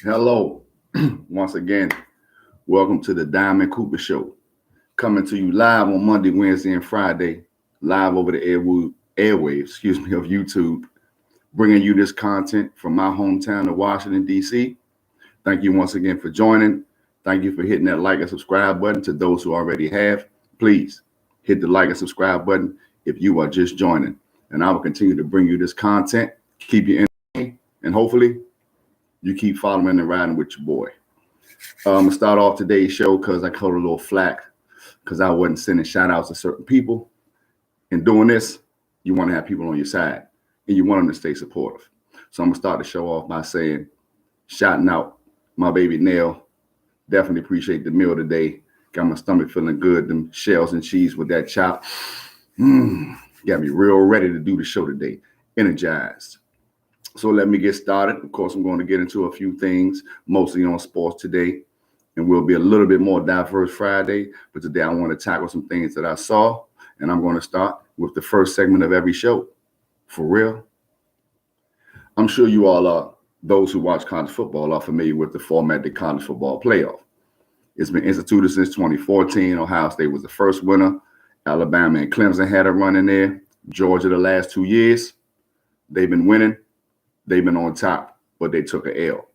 Hello, once again. Welcome to the Diamond Cooper Show. Coming to you live on Monday, Wednesday, and Friday, live over the airwaves, of YouTube, bringing you this content from my hometown of Washington, D.C. Thank you once again for joining. Thank you for hitting that like and subscribe button. To those who already have, please hit the like and subscribe button if you are just joining. And I will continue to bring you this content, keep you entertained, and hopefully you keep following and riding with your boy. I'm gonna start off today's show because I caught a little flack because I wasn't sending shout outs to certain people. In doing this, you want to have people on your side and you want them to stay supportive. So I'm gonna start the show off by saying, shouting out my baby Nell. Definitely appreciate the meal today. Got my stomach feeling good. Them shells and cheese with that chop. Got me real ready to do the show today. Energized. So let me get started. Of course, I'm going to get into a few things, mostly on sports today, and we'll be a little bit more diverse Friday. But today I want to tackle some things that I saw, and I'm going to start with the first segment of every show. For real, I'm sure you all are, those who watch college football are familiar with the format of the college football playoff. It's been instituted since 2014. Ohio State was the first winner. Alabama and Clemson had a run in there. Georgia the last 2 years. They've been winning. They've been on top, but they took an L.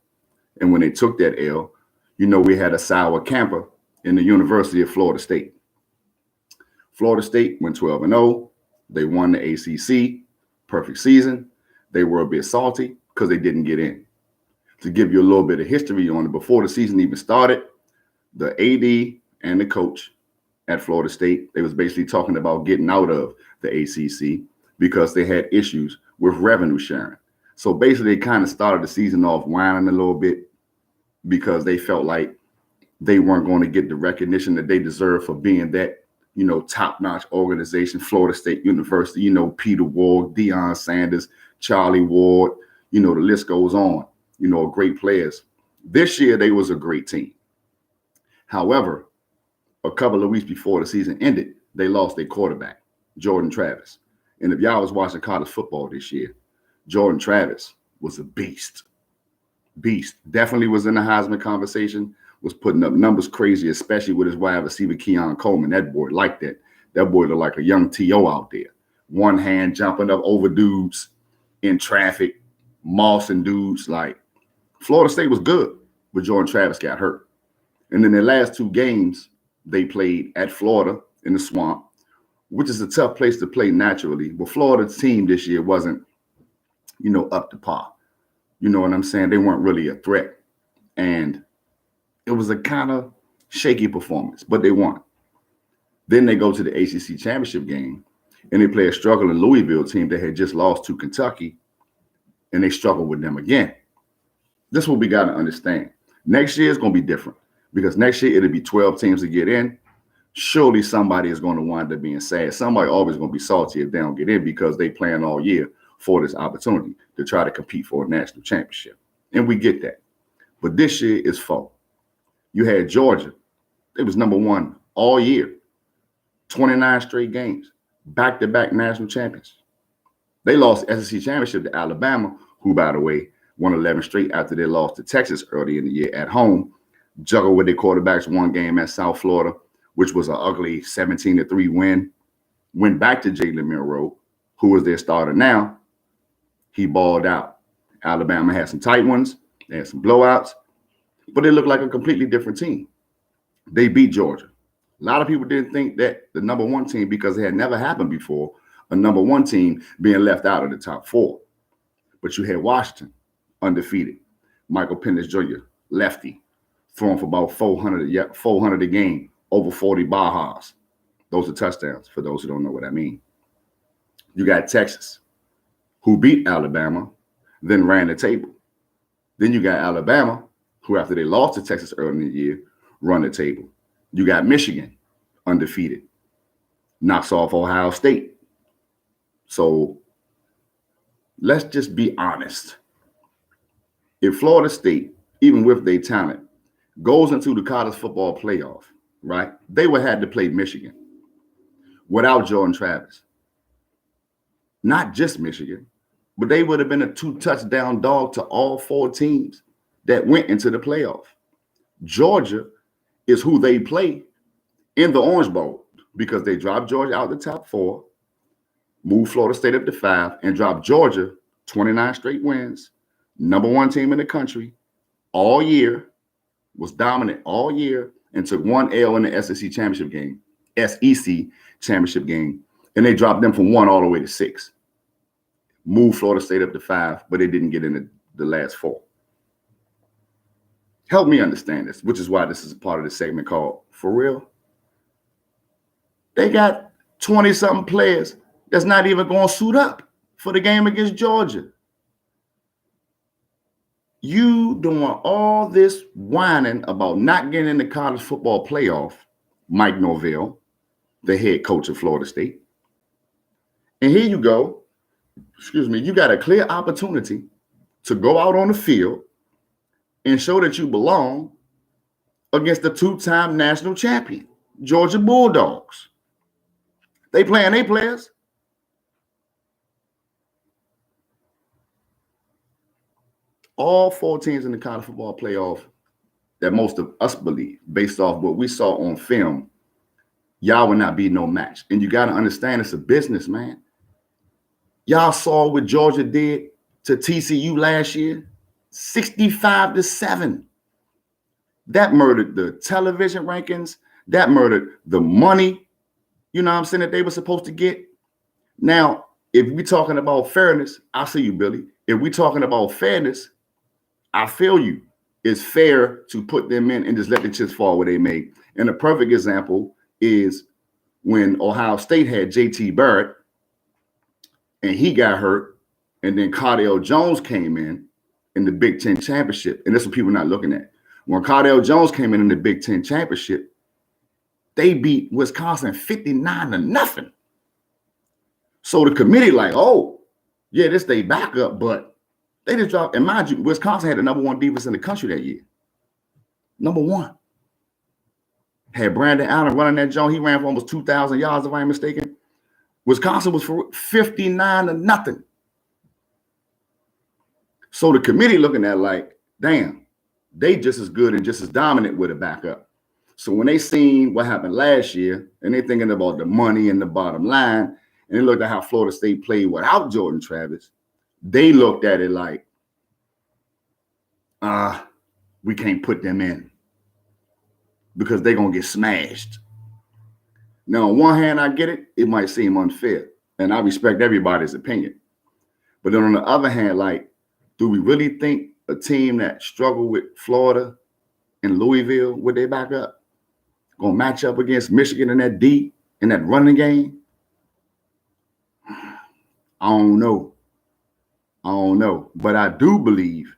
And when they took that L, we had a sour camper in the University of Florida State. Florida State went 12-0. They won the ACC. Perfect season. They were a bit salty because they didn't get in. To give you a little bit of history on it, before the season even started, the AD and the coach at Florida State, they was basically talking about getting out of the ACC because they had issues with revenue sharing. So basically, they kind of started the season off whining a little bit because they felt like they weren't going to get the recognition that they deserve for being that, top-notch organization, Florida State University, Peter Ward, Deion Sanders, Charlie Ward, the list goes on, great players. This year, they was a great team. However, a couple of weeks before the season ended, they lost their quarterback, Jordan Travis. And if y'all was watching college football this year, Jordan Travis was a beast. Definitely was in the Heisman conversation, was putting up numbers crazy, especially with his wide receiver, Keon Coleman. That boy liked that. That boy looked like a young T.O. out there. One hand jumping up over dudes in traffic, mossing dudes. Like, Florida State was good, but Jordan Travis got hurt. And then their last two games, they played at Florida in the Swamp, which is a tough place to play naturally. But Florida's team this year wasn't, up to par. You know what I'm saying? They weren't really a threat. And it was a kind of shaky performance, but they won. Then they go to the ACC championship game, and they play a struggling Louisville team that had just lost to Kentucky, and they struggle with them again. This is what we got to understand. Next year is going to be different because next year it'll be 12 teams to get in. Surely somebody is going to wind up being sad. Somebody always going to be salty if they don't get in because they plan all year for this opportunity to try to compete for a national championship. And we get that. But this year is fall. You had Georgia. It was number one all year. 29 straight games. Back-to-back national champions. They lost the SEC championship to Alabama, who, by the way, won 11 straight after they lost to Texas early in the year at home. Juggled with their quarterbacks one game at South Florida, which was an ugly 17-3 win. Went back to Jalen Milroe, who is their starter now. He balled out. Alabama had some tight ones. They had some blowouts. But they looked like a completely different team. They beat Georgia. A lot of people didn't think that the number one team, because it had never happened before, a number one team being left out of the top four. But you had Washington, undefeated. Michael Penix Jr., lefty, throwing for about 400 a game, over 40 Bajas. Those are touchdowns, for those who don't know what I mean. You got Texas, who beat Alabama, then ran the table. Then you got Alabama, who after they lost to Texas early in the year, run the table. You got Michigan, undefeated, knocks off Ohio State. So let's just be honest. If Florida State, even with their talent, goes into the college football playoff, right, they would have to play Michigan without Jordan Travis. Not just Michigan, but they would have been a 2-touchdown dog to all four teams that went into the playoff. Georgia is who they play in the Orange Bowl because they dropped Georgia out the top 4, moved Florida State up to 5, and dropped Georgia 29 straight wins, number 1 team in the country all year, was dominant all year, and took 1 L in the SEC championship game, and they dropped them from 1 all the way to 6. Moved Florida State up to 5, but they didn't get in the last 4. Help me understand this, which is why this is a part of the segment called For Real. They got 20-something players that's not even going to suit up for the game against Georgia. You doing all this whining about not getting in the college football playoff, Mike Norvell, the head coach of Florida State. And here you go, you got a clear opportunity to go out on the field and show that you belong against the 2-time national champion, Georgia Bulldogs. They playing their players. All 4 teams in the college football playoff that most of us believe, based off what we saw on film, y'all will not be no match. And you got to understand it's a business, man. Y'all saw what Georgia did to TCU last year, 65-7. That murdered the television rankings. That murdered the money, you know what I'm saying, that they were supposed to get. Now, if we're talking about fairness, I see you, Billy. If we're talking about fairness, I feel you. It's fair to put them in and just let the chips fall where they may. And a perfect example is when Ohio State had JT Barrett and he got hurt, and then Cardale Jones came in the Big Ten championship. And that's what people are not looking at. When Cardale Jones came in the Big Ten championship, they beat Wisconsin 59-0. So the committee like, oh, yeah, this they backup, but they just dropped. And mind you, Wisconsin had the number 1 defense in the country that year. Number 1. Had Brandon Allen running that joint. He ran for almost 2,000 yards, if I'm mistaken. Wisconsin was for 59-0. So the committee looking at like, damn, they just as good and just as dominant with a backup. So when they seen what happened last year, and they thinking about the money and the bottom line, and they looked at how Florida State played without Jordan Travis, they looked at it like, we can't put them in because they're going to get smashed. Now, on one hand, I get it. It might seem unfair, and I respect everybody's opinion. But then on the other hand, like, do we really think a team that struggled with Florida and Louisville, would they back up, going to match up against Michigan in that D, in that running game? I don't know. But I do believe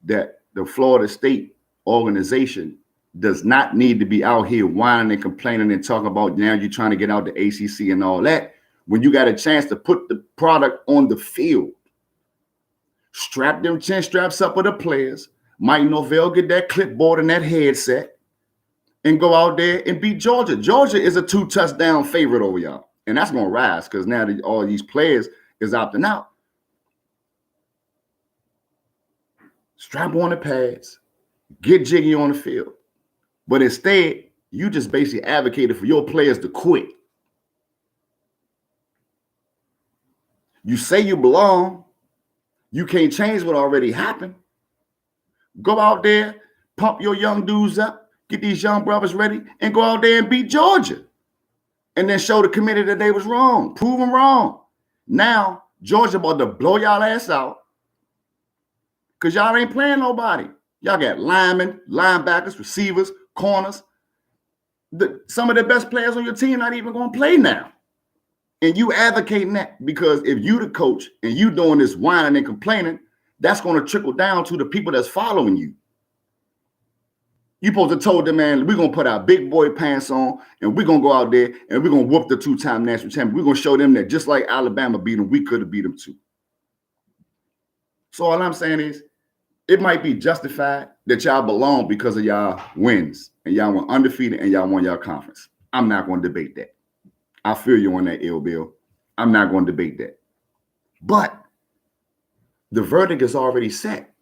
that the Florida State organization does not need to be out here whining and complaining and talking about now you're trying to get out the ACC and all that when you got a chance to put the product on the field. Strap them chin straps up with the players. Mike Norvell get that clipboard and that headset and go out there and beat Georgia. Georgia is a 2-touchdown favorite over y'all. And that's going to rise because now that all these players is opting out. Strap on the pads. Get jiggy on the field. But instead, you just basically advocated for your players to quit. You say you belong. You can't change what already happened. Go out there, pump your young dudes up, get these young brothers ready, and go out there and beat Georgia. And then show the committee that they was wrong. Prove them wrong. Now, Georgia about to blow y'all ass out because y'all ain't playing nobody. Y'all got linemen, linebackers, receivers, corners. Some of the best players on your team not even going to play now. And you advocating that because if you the coach and you doing this whining and complaining, that's going to trickle down to the people that's following you. You supposed to told them, man, we're going to put our big boy pants on and we're going to go out there and we're going to whoop the 2-time national champion. We're going to show them that just like Alabama beat them, we could have beat them too. So all I'm saying is it might be justified that y'all belong because of y'all wins and y'all went undefeated and y'all won y'all conference. I'm not going to debate that. I feel you on that, Ill Bill. I'm not going to debate that. But the verdict is already set.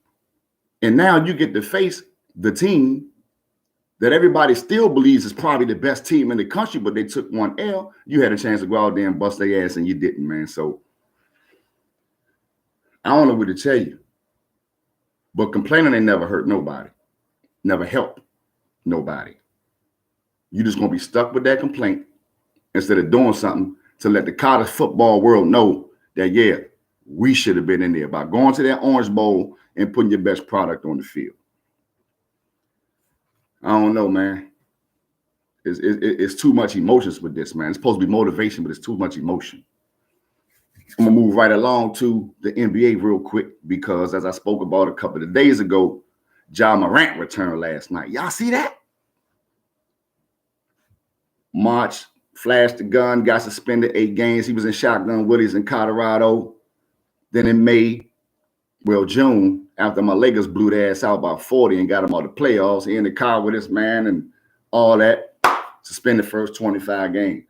And now you get to face the team that everybody still believes is probably the best team in the country, but they took one L. You had a chance to go out there and bust their ass, and you didn't, man. So I don't know what to tell you. But complaining ain't never hurt nobody, never helped nobody. You're just going to be stuck with that complaint instead of doing something to let the college football world know that, yeah, we should have been in there by going to that Orange Bowl and putting your best product on the field. I don't know, man. It's too much emotions with this, man. It's supposed to be motivation, but it's too much emotion. I'm going to move right along to the NBA real quick because, as I spoke about a couple of days ago, Ja Morant returned last night. Y'all see that? March, flashed the gun, got suspended 8 games. He was in Shotgun Willie's in Colorado. Then in June, after my Lakers blew their ass out by 40 and got them out of the playoffs, he in the car with this man and all that, suspended first 25 games.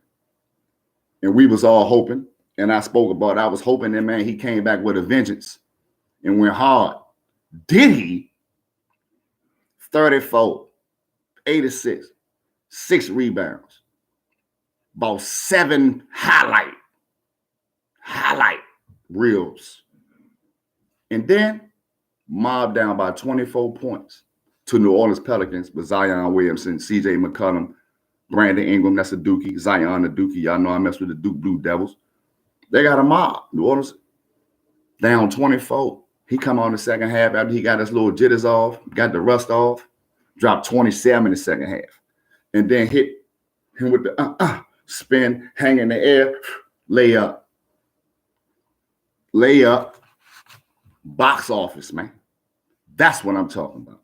And we was all hoping, and I spoke about it, I was hoping that, man, he came back with a vengeance and went hard. Did he? 34, 86, 6 rebounds, about 7 highlight reels. And then mobbed down by 24 points to New Orleans Pelicans with Zion Williamson, CJ McCollum, Brandon Ingram, that's a Dookie, Zion the Dookie. Y'all know I mess with the Duke Blue Devils. They got a mob. New Orleans down 24. He come on the second half after he got his little jitters off, got the rust off, dropped 27 in the second half, and then hit him with the spin, hang in the air, layup, box office, man. That's what I'm talking about.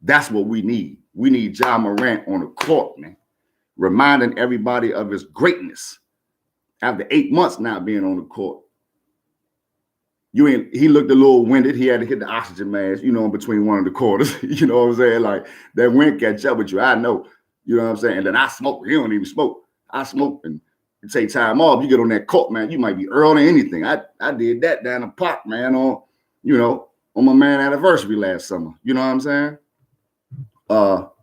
That's what we need. We need Ja Morant on the court, man, reminding everybody of his greatness after 8 months now being on the court. He looked a little winded. He had to hit the oxygen mask, in between one of the quarters. You know what I'm saying? Like, that wind catch up with you. I know. You know what I'm saying? And then I smoke. You don't even smoke. I smoke and you take time off. You get on that court, man. You might be early or anything. I did that down the park, man, on my man anniversary last summer. You know what I'm saying?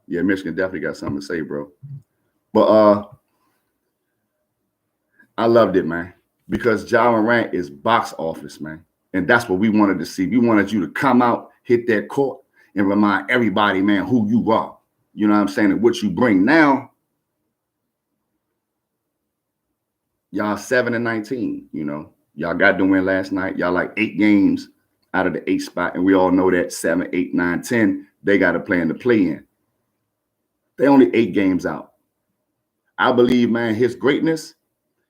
Yeah, Michigan definitely got something to say, bro. But I loved it, man, because Ja Morant is box office, man. And that's what we wanted to see. We wanted you to come out, hit that court, and remind everybody, man, who you are. You know what I'm saying? And what you bring. Now, y'all 7-19, Y'all got the win last night. Y'all like 8 games out of the 8 spot. And we all know that 7, 8, 9, 10, they got to play in the play-in. They only 8 games out. I believe, man, his greatness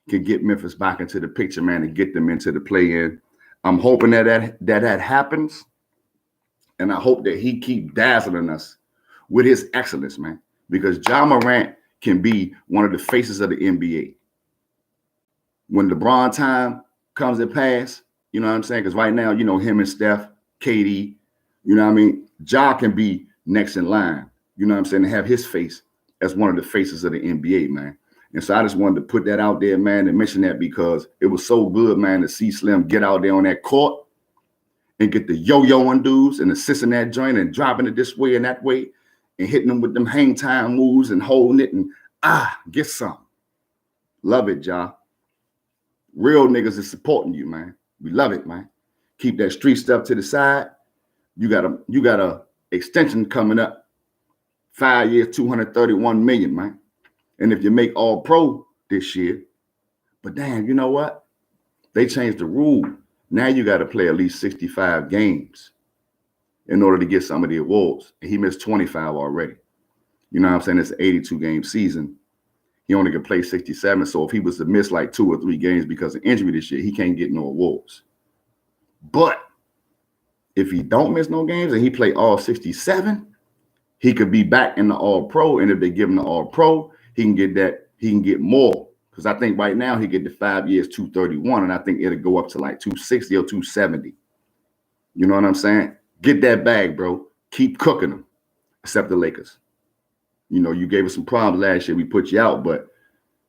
can get Memphis back into the picture, man, and get them into the play-in. I'm hoping that happens, and I hope that he keep dazzling us with his excellence, man, because Ja Morant can be one of the faces of the NBA. When LeBron time comes and pass, you know what I'm saying? Because right now, him and Steph, KD, you know what I mean? Ja can be next in line, you know what I'm saying, and have his face as one of the faces of the NBA, man. And so I just wanted to put that out there, man, and mention that because it was so good, man, to see Slim get out there on that court and get the yo-yoing dudes and assisting that joint and dropping it this way and that way and hitting them with them hang time moves and holding it and get some. Love it, Ja. Real niggas is supporting you, man. We love it, man. Keep that street stuff to the side. You got a extension coming up. 5 years, $231 million, man. And if you make all pro this year, but damn, you know what? They changed the rule. Now you got to play at least 65 games in order to get some of the awards. And he missed 25 already. You know what I'm saying? It's an 82-game season. He only can play 67. So if he was to miss like 2 or 3 games because of injury this year, he can't get no awards. But if he don't miss no games and he play all 67, he could be back in the all-pro. And if they give him the all-pro, he can get that. He can get more. Because I think right now he get the 5 years, 231, and I think it'll go up to like 260 or 270. You know what I'm saying? Get that bag, bro. Keep cooking them, except the Lakers. You gave us some problems last year. We put you out, but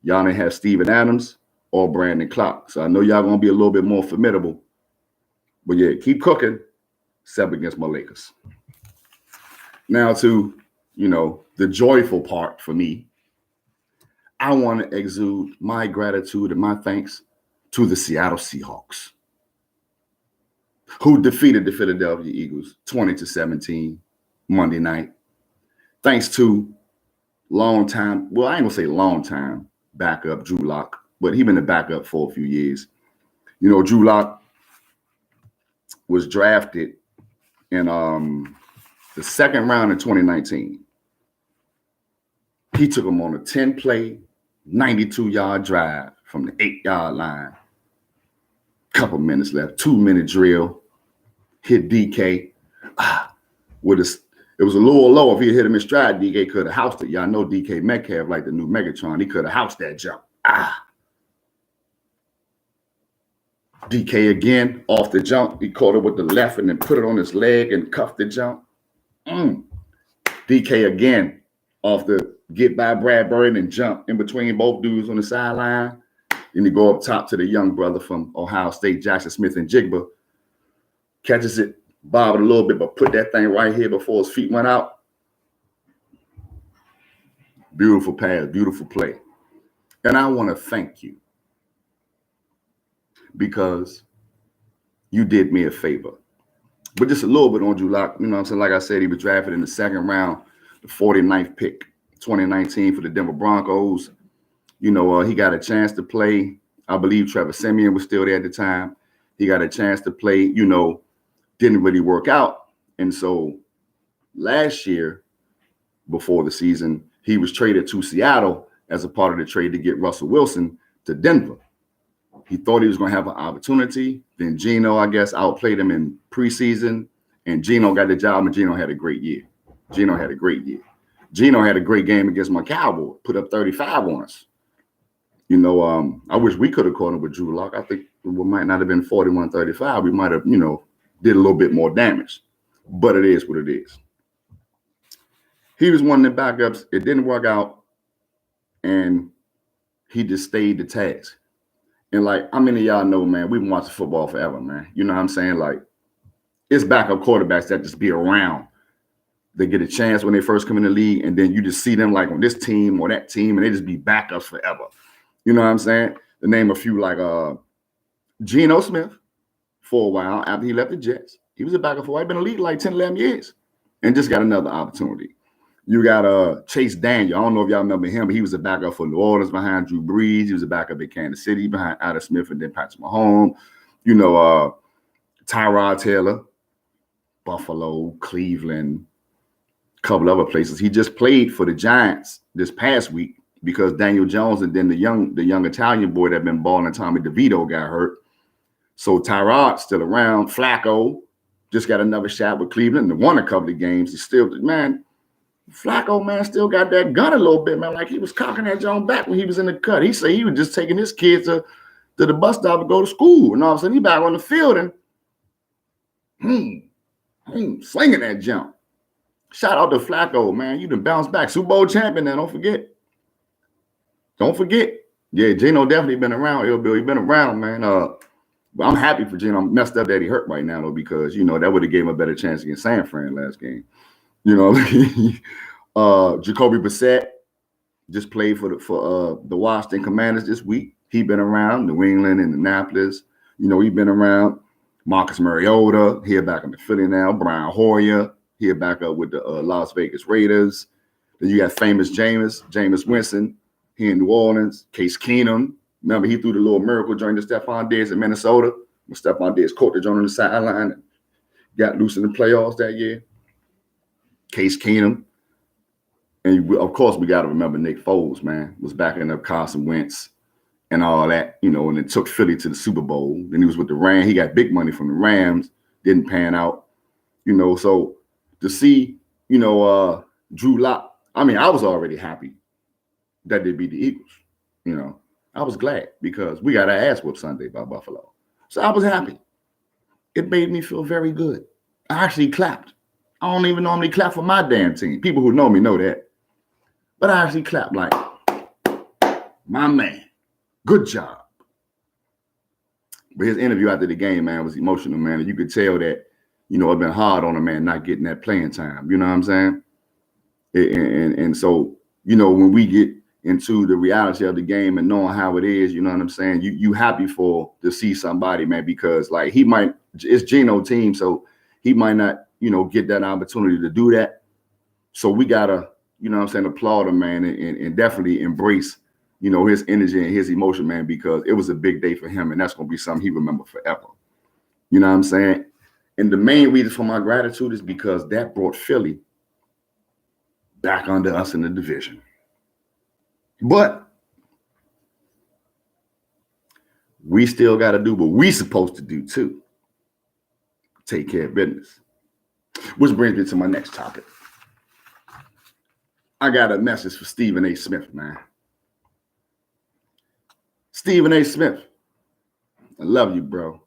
y'all didn't have Steven Adams or Brandon Clark. So I know y'all going to be a little bit more formidable. But yeah, keep cooking, except against my Lakers. Now to, the joyful part for me, I want to exude my gratitude and my thanks to the Seattle Seahawks, who defeated the Philadelphia Eagles 20-17 Monday night. Thanks to long time, well, I ain't gonna say long time backup Drew Lock, but he been a backup for a few years. Drew Lock was drafted in the second round in 2019. He took him on a 10-play, 92-yard drive from the 8-yard line. Couple minutes left, 2-minute drill. Hit DK. It was a little low. If he had hit him in stride, DK could have housed it. Y'all know DK Metcalf like the new Megatron. He could have housed that jump. DK again off the jump. He caught it with the left and then put it on his leg and cuffed the jump. DK again off the get by Bradbury and jump in between both dudes on the sideline. Then he go up top to the young brother from Ohio State, Jackson Smith and Jigba. Catches it, bob it a little bit, but put that thing right here before his feet went out. Beautiful pass, beautiful play. And I want to thank you because you did me a favor. But just a little bit on Drew Lock. You know what I'm saying? Like I said, he was drafted in the second round, the 49th pick, 2019 for the Denver Broncos. He got a chance to play. I believe Trevor Siemian was still there at the time. He got a chance to play, didn't really work out. And so last year, before the season, he was traded to Seattle as a part of the trade to get Russell Wilson to Denver. He thought he was going to have an opportunity. Then Geno, I guess, outplayed him in preseason. And Geno got the job, and Geno had a great year. Geno had a great game against my Cowboys, put up 35 on us. I wish we could have caught him with Drew Lock. I think it might not have been 41-35. We might have, did a little bit more damage. But it is what it is. He was one of the backups. It didn't work out. And he just stayed the task. And how many of y'all know, man, we've been watching football forever, man. You know what I'm saying? It's backup quarterbacks that just be around. They get a chance when they first come in the league, and then you just see them on this team or that team, and they just be backups forever. You know what I'm saying? To name a few, Geno Smith for a while after he left the Jets. He was a backup for a while. He'd been in the league 10, 11 years and just got another opportunity. You got Chase Daniel. I don't know if y'all remember him, but he was a backup for New Orleans behind Drew Brees. He was a backup at Kansas City behind Adam Smith and then Patrick Mahomes. Tyrod Taylor, Buffalo, Cleveland, a couple other places. He just played for the Giants this past week because Daniel Jones and then the young Italian boy that been balling, Tommy DeVito, got hurt. So Tyrod's still around. Flacco just got another shot with Cleveland and won a couple of games. He's still, man, Flacco, man, still got that gun a little bit, man. He was cocking that John back when he was in the cut. He said he was just taking his kids to the bus stop to go to school. And all of a sudden, he back on the field and slinging that jump. Shout out to Flacco, man. You done bounced back. Super Bowl champion now, don't forget. Yeah, Geno definitely been around, Bill. He been around, man. But I'm happy for Geno. I'm messed up that he hurt right now, though, because, that would have gave him a better chance against San Fran last game. Jacoby Brissett just played for the Washington Commanders this week. He been around New England, Indianapolis. He been around. Marcus Mariota, here back in the Philly now. Brian Hoyer, here back up with the Las Vegas Raiders. Then you got famous Jameis Winston here in New Orleans. Case Keenum. Remember, he threw the little miracle joint to Stephon Diggs in Minnesota. When Stephon Diggs caught the joint on the sideline and got loose in the playoffs that year. Case Keenum. And of course, we got to remember Nick Foles, man, was backing up Carson Wentz and all that, and it took Philly to the Super Bowl. Then he was with the Rams. He got big money from the Rams, didn't pan out, So to see, Drew Lock, I was already happy that they beat the Eagles, I was glad because we got our ass whooped Sunday by Buffalo. So I was happy. It made me feel very good. I actually clapped. I don't even normally clap for my damn team. People who know me know that. But I actually clapped my man, good job. But his interview after the game, man, was emotional, man. And you could tell that, it's been hard on a man not getting that playing time. You know what I'm saying? And so, when we get into the reality of the game and knowing how it is, you know what I'm saying? You happy to see somebody, man, because like it's Geno team, so he might not, get that opportunity to do that. So we gotta, applaud him, man, and definitely embrace, his energy and his emotion, man, because it was a big day for him, and that's gonna be something he remember forever. You know what I'm saying? And the main reason for my gratitude is because that brought Philly back under us in the division. But we still got to do what we supposed to do too. Take care of business. Which brings me to my next topic. I got a message for Stephen A. Smith, man. Stephen A. Smith, I love you, bro.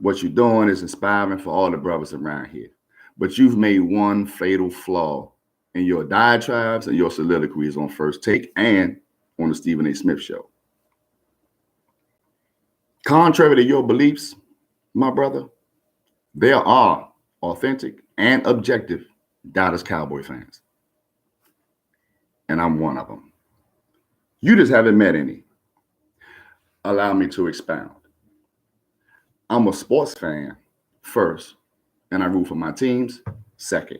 What you're doing is inspiring for all the brothers around here. But you've made one fatal flaw in your diatribes and your soliloquies on First Take and on the Stephen A. Smith Show. Contrary to your beliefs, my brother, there are authentic and objective Dallas Cowboy fans. And I'm one of them. You just haven't met any. Allow me to expound. I'm a sports fan first, and I root for my teams second.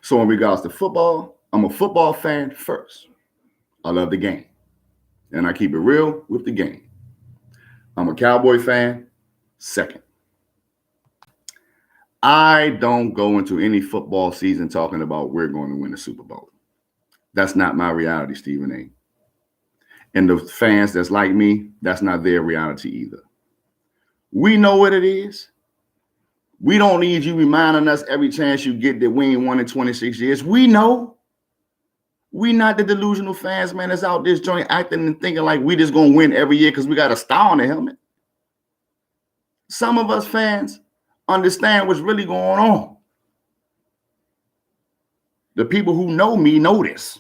So in regards to football, I'm a football fan first. I love the game, and I keep it real with the game. I'm a Cowboy fan second. I don't go into any football season talking about we're going to win the Super Bowl. That's not my reality, Stephen A. And the fans that's like me, that's not their reality either. We know what it is. We don't need you reminding us every chance you get that we ain't won in 26 years. We know. We not the delusional fans, man, that's out this joint acting and thinking like we just going to win every year because we got a star on the helmet. Some of us fans understand what's really going on. The people who know me know this.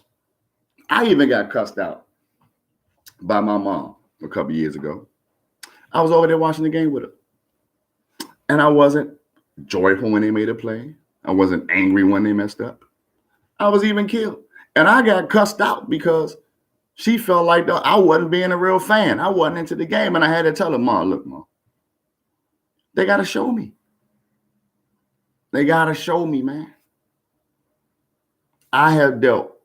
I even got cussed out by my mom a couple years ago. I was over there watching the game with her. And I wasn't joyful when they made a play. I wasn't angry when they messed up. I was even killed. And I got cussed out because she felt like I wasn't being a real fan. I wasn't into the game. And I had to tell her, Mom, look, Mom, they got to show me. They got to show me, man. I have dealt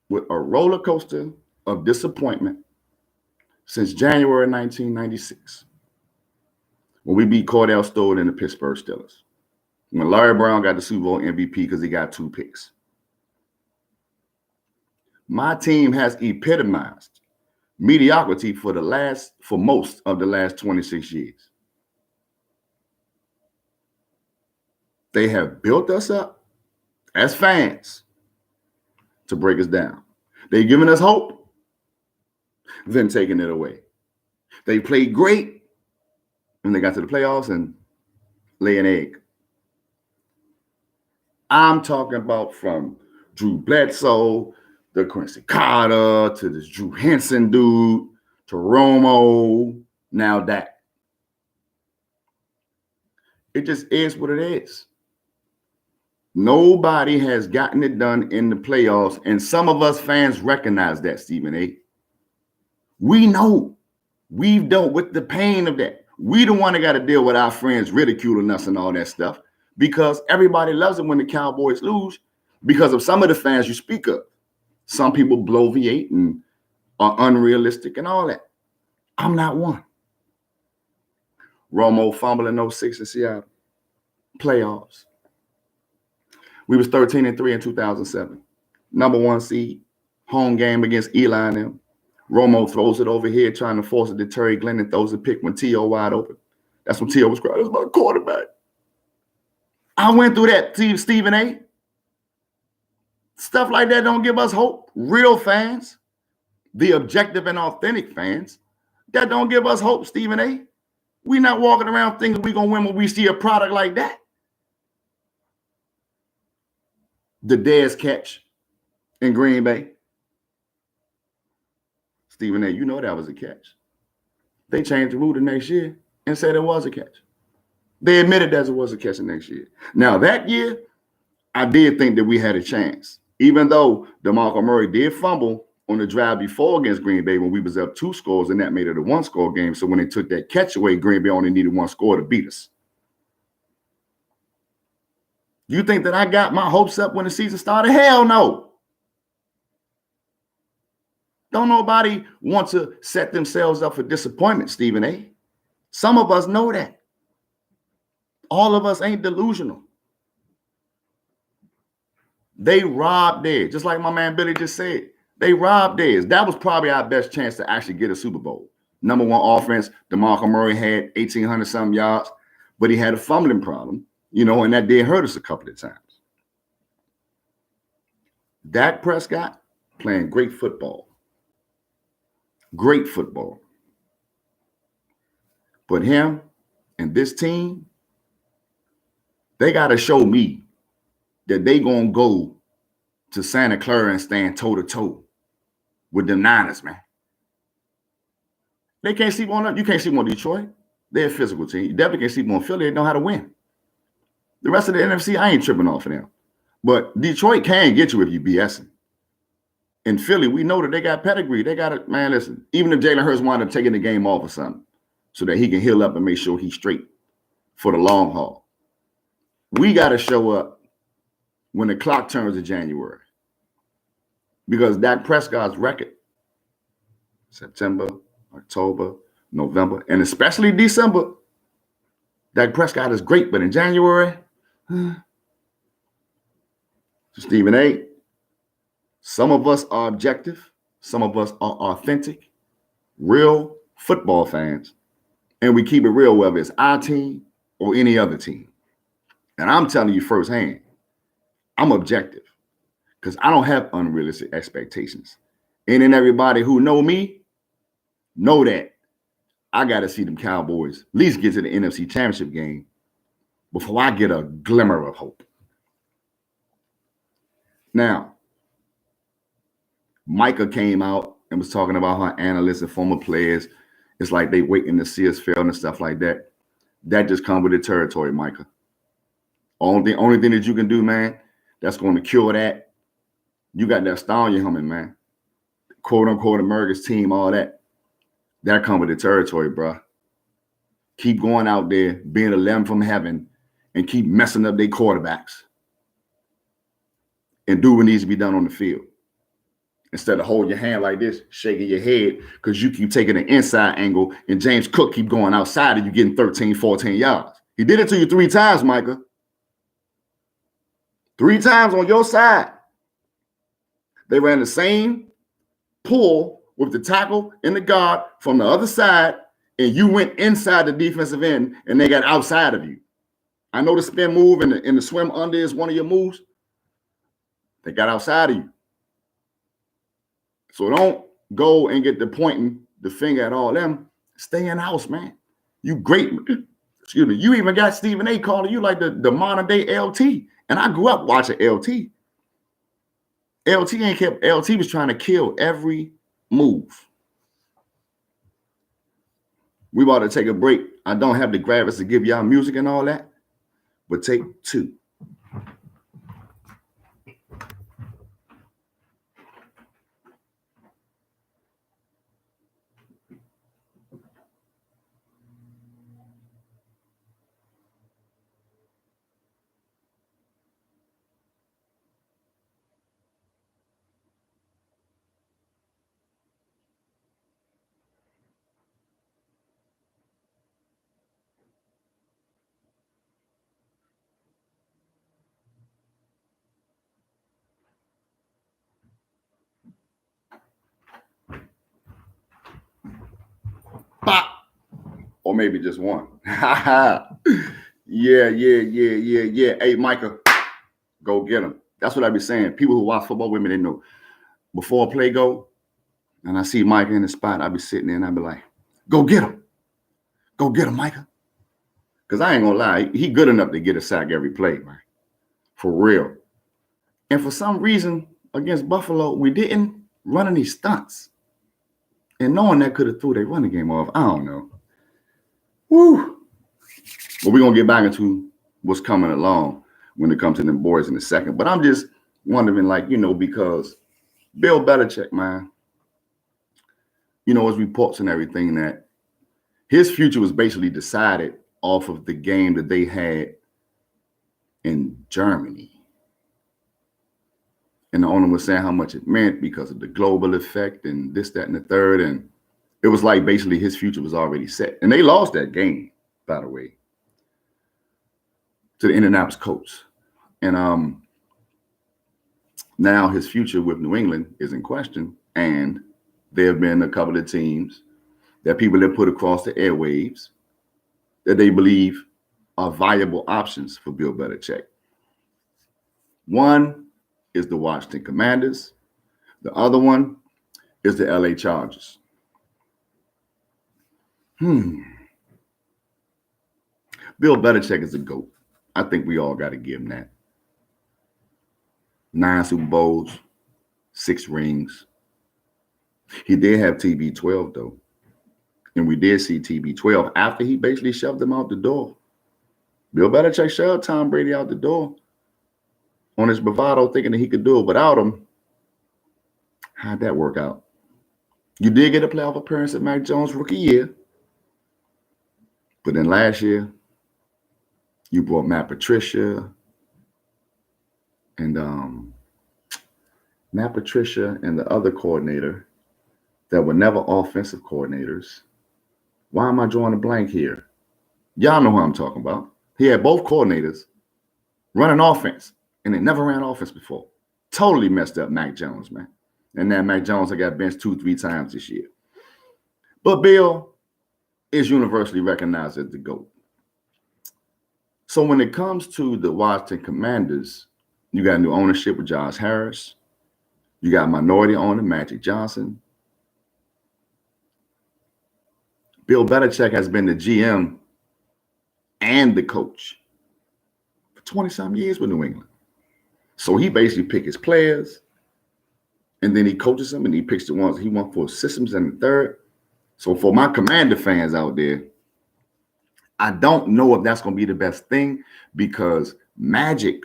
with a roller coaster of disappointment since January 1996, when we beat Cordell Stewart and the Pittsburgh Steelers. When Larry Brown got the Super Bowl MVP because he got 2 picks. My team has epitomized mediocrity for most of the last 26 years. They have built us up as fans to break us down. They've given us hope, then taken it away. They played great when they got to the playoffs and lay an egg. I'm talking about from Drew Bledsoe, the Quincy Carter, to this Drew Henson dude, to Romo, now that. It just is what it is. Nobody has gotten it done in the playoffs, and some of us fans recognize that, Stephen A. We know. We've dealt with the pain of that. We the one that got to deal with our friends ridiculing us and all that stuff because everybody loves it when the Cowboys lose because of some of the fans you speak of. Some people bloviate and are unrealistic and all that. I'm not one. Romo fumbling 06 in Seattle. Playoffs. We was 13-3 in 2007. Number 1 seed. Home game against Eli and them. Romo throws it over here trying to force it to Terry Glenn and throws a pick when T.O. wide open. That's when T.O. was crying. That's my quarterback. I went through that, Stephen A. Stuff like that don't give us hope. Real fans, the objective and authentic fans, that don't give us hope, Stephen A. We not walking around thinking we're going to win when we see a product like that. The Dez catch in Green Bay. Stephen A., you know that was a catch. They changed the rule the next year and said it was a catch. They admitted that it was a catch the next year. Now, that year, I did think that we had a chance. Even though DeMarco Murray did fumble on the drive before against Green Bay when we was up 2 scores, and that made it a 1-score game. So when they took that catch away, Green Bay only needed 1 score to beat us. You think that I got my hopes up when the season started? Hell no. Don't nobody want to set themselves up for disappointment, Stephen A. Some of us know that. All of us ain't delusional. They robbed theirs, just like my man Billy just said. They robbed theirs. That was probably our best chance to actually get a Super Bowl. Number 1 offense, DeMarco Murray had 1,800-something yards, but he had a fumbling problem, and that did hurt us a couple of times. Dak Prescott playing great football. Great football. But him and this team, they got to show me that they going to go to Santa Clara and stand toe-to-toe with them Niners, man. They can't sleep on them. You can't sleep on Detroit. They're a physical team. You definitely can't sleep on Philly. They know how to win. The rest of the NFC, I ain't tripping off of them. But Detroit can get you if you BSing. In Philly, we know that they got pedigree. They got it, man, listen, even if Jalen Hurts wound up taking the game off or something so that he can heal up and make sure he's straight for the long haul. We got to show up when the clock turns in January. Because Dak Prescott's record, September, October, November, and especially December, Dak Prescott is great. But in January, Stephen A., some of us are objective. Some of us are authentic, real football fans. And we keep it real, whether it's our team or any other team. And I'm telling you firsthand, I'm objective because I don't have unrealistic expectations. And everybody who know me know that I got to see them Cowboys at least get to the NFC Championship game before I get a glimmer of hope. Now, Micah came out and was talking about how analysts and former players, it's like they waiting to see us fail and stuff like that. That just comes with the territory, Micah. Only thing that you can do, man, that's going to cure that. You got that stallion humming, man. Quote unquote America's team, all that. That comes with the territory, bro. Keep going out there, being a lamb from heaven, and keep messing up their quarterbacks. And do what needs to be done on the field. Instead of holding your hand like this, shaking your head, because you keep taking an inside angle, and James Cook keep going outside and you getting 13, 14 yards. He did it to you 3 times, Micah. 3 times on your side. They ran the same pull with the tackle and the guard from the other side, and you went inside the defensive end, and they got outside of you. I know the spin move and the swim under is one of your moves. They got outside of you. So don't go and get the pointing the finger at all them. Stay in house, man. You great. Excuse me. You even got Stephen A. calling you like the modern day LT. And I grew up watching LT. LT was trying to kill every move. We about to take a break. I don't have the graphics to give y'all music and all that, but take 2. Pop. Or maybe just 1. Yeah. Hey, Micah, go get him. That's what I be saying. People who watch football with me, they know. Before a play go, and I see Micah in the spot, I be sitting there and I be like, go get him. Go get him, Micah. Because I ain't going to lie, he good enough to get a sack every play, man. For real. And for some reason, against Buffalo, we didn't run any stunts. And knowing that could have threw their running game off, I don't know. Woo. But we're gonna get back into what's coming along when it comes to them boys in a second. But I'm just wondering, like, because Bill Belichick, man, as reports and everything that his future was basically decided off of the game that they had in Germany. And the owner was saying how much it meant because of the global effect and this, that, and the third. And it was like basically his future was already set. And they lost that game, by the way, to the Indianapolis Colts. And now his future with New England is in question. And there have been a couple of teams that people have put across the airwaves that they believe are viable options for Bill Belichick. One is the Washington Commanders. The other one is the LA Chargers. Bill Belichick is a GOAT. I think we all got to give him that. 9 Super Bowls, 6 rings. He did have TB12 though. And we did see TB12 after he basically shoved him out the door. Bill Belichick shoved Tom Brady out the door on his bravado, thinking that he could do it without him. How'd that work out? You did get a playoff appearance at Mac Jones' rookie year. But then last year, you brought Matt Patricia and the other coordinator that were never offensive coordinators. Why am I drawing a blank here? Y'all know who I'm talking about. He had both coordinators running offense, and they never ran offense before. Totally messed up Mac Jones, man. And now Mac Jones got benched 2-3 times this year. But Bill is universally recognized as the GOAT. So when it comes to the Washington Commanders, you got new ownership with Josh Harris. You got minority owner Magic Johnson. Bill Belichick has been the GM and the coach for 20-some years with New England. So he basically picks his players, and then he coaches them, and he picks the ones he wants for systems and the third. So for my Commander fans out there, I don't know if that's going to be the best thing, because Magic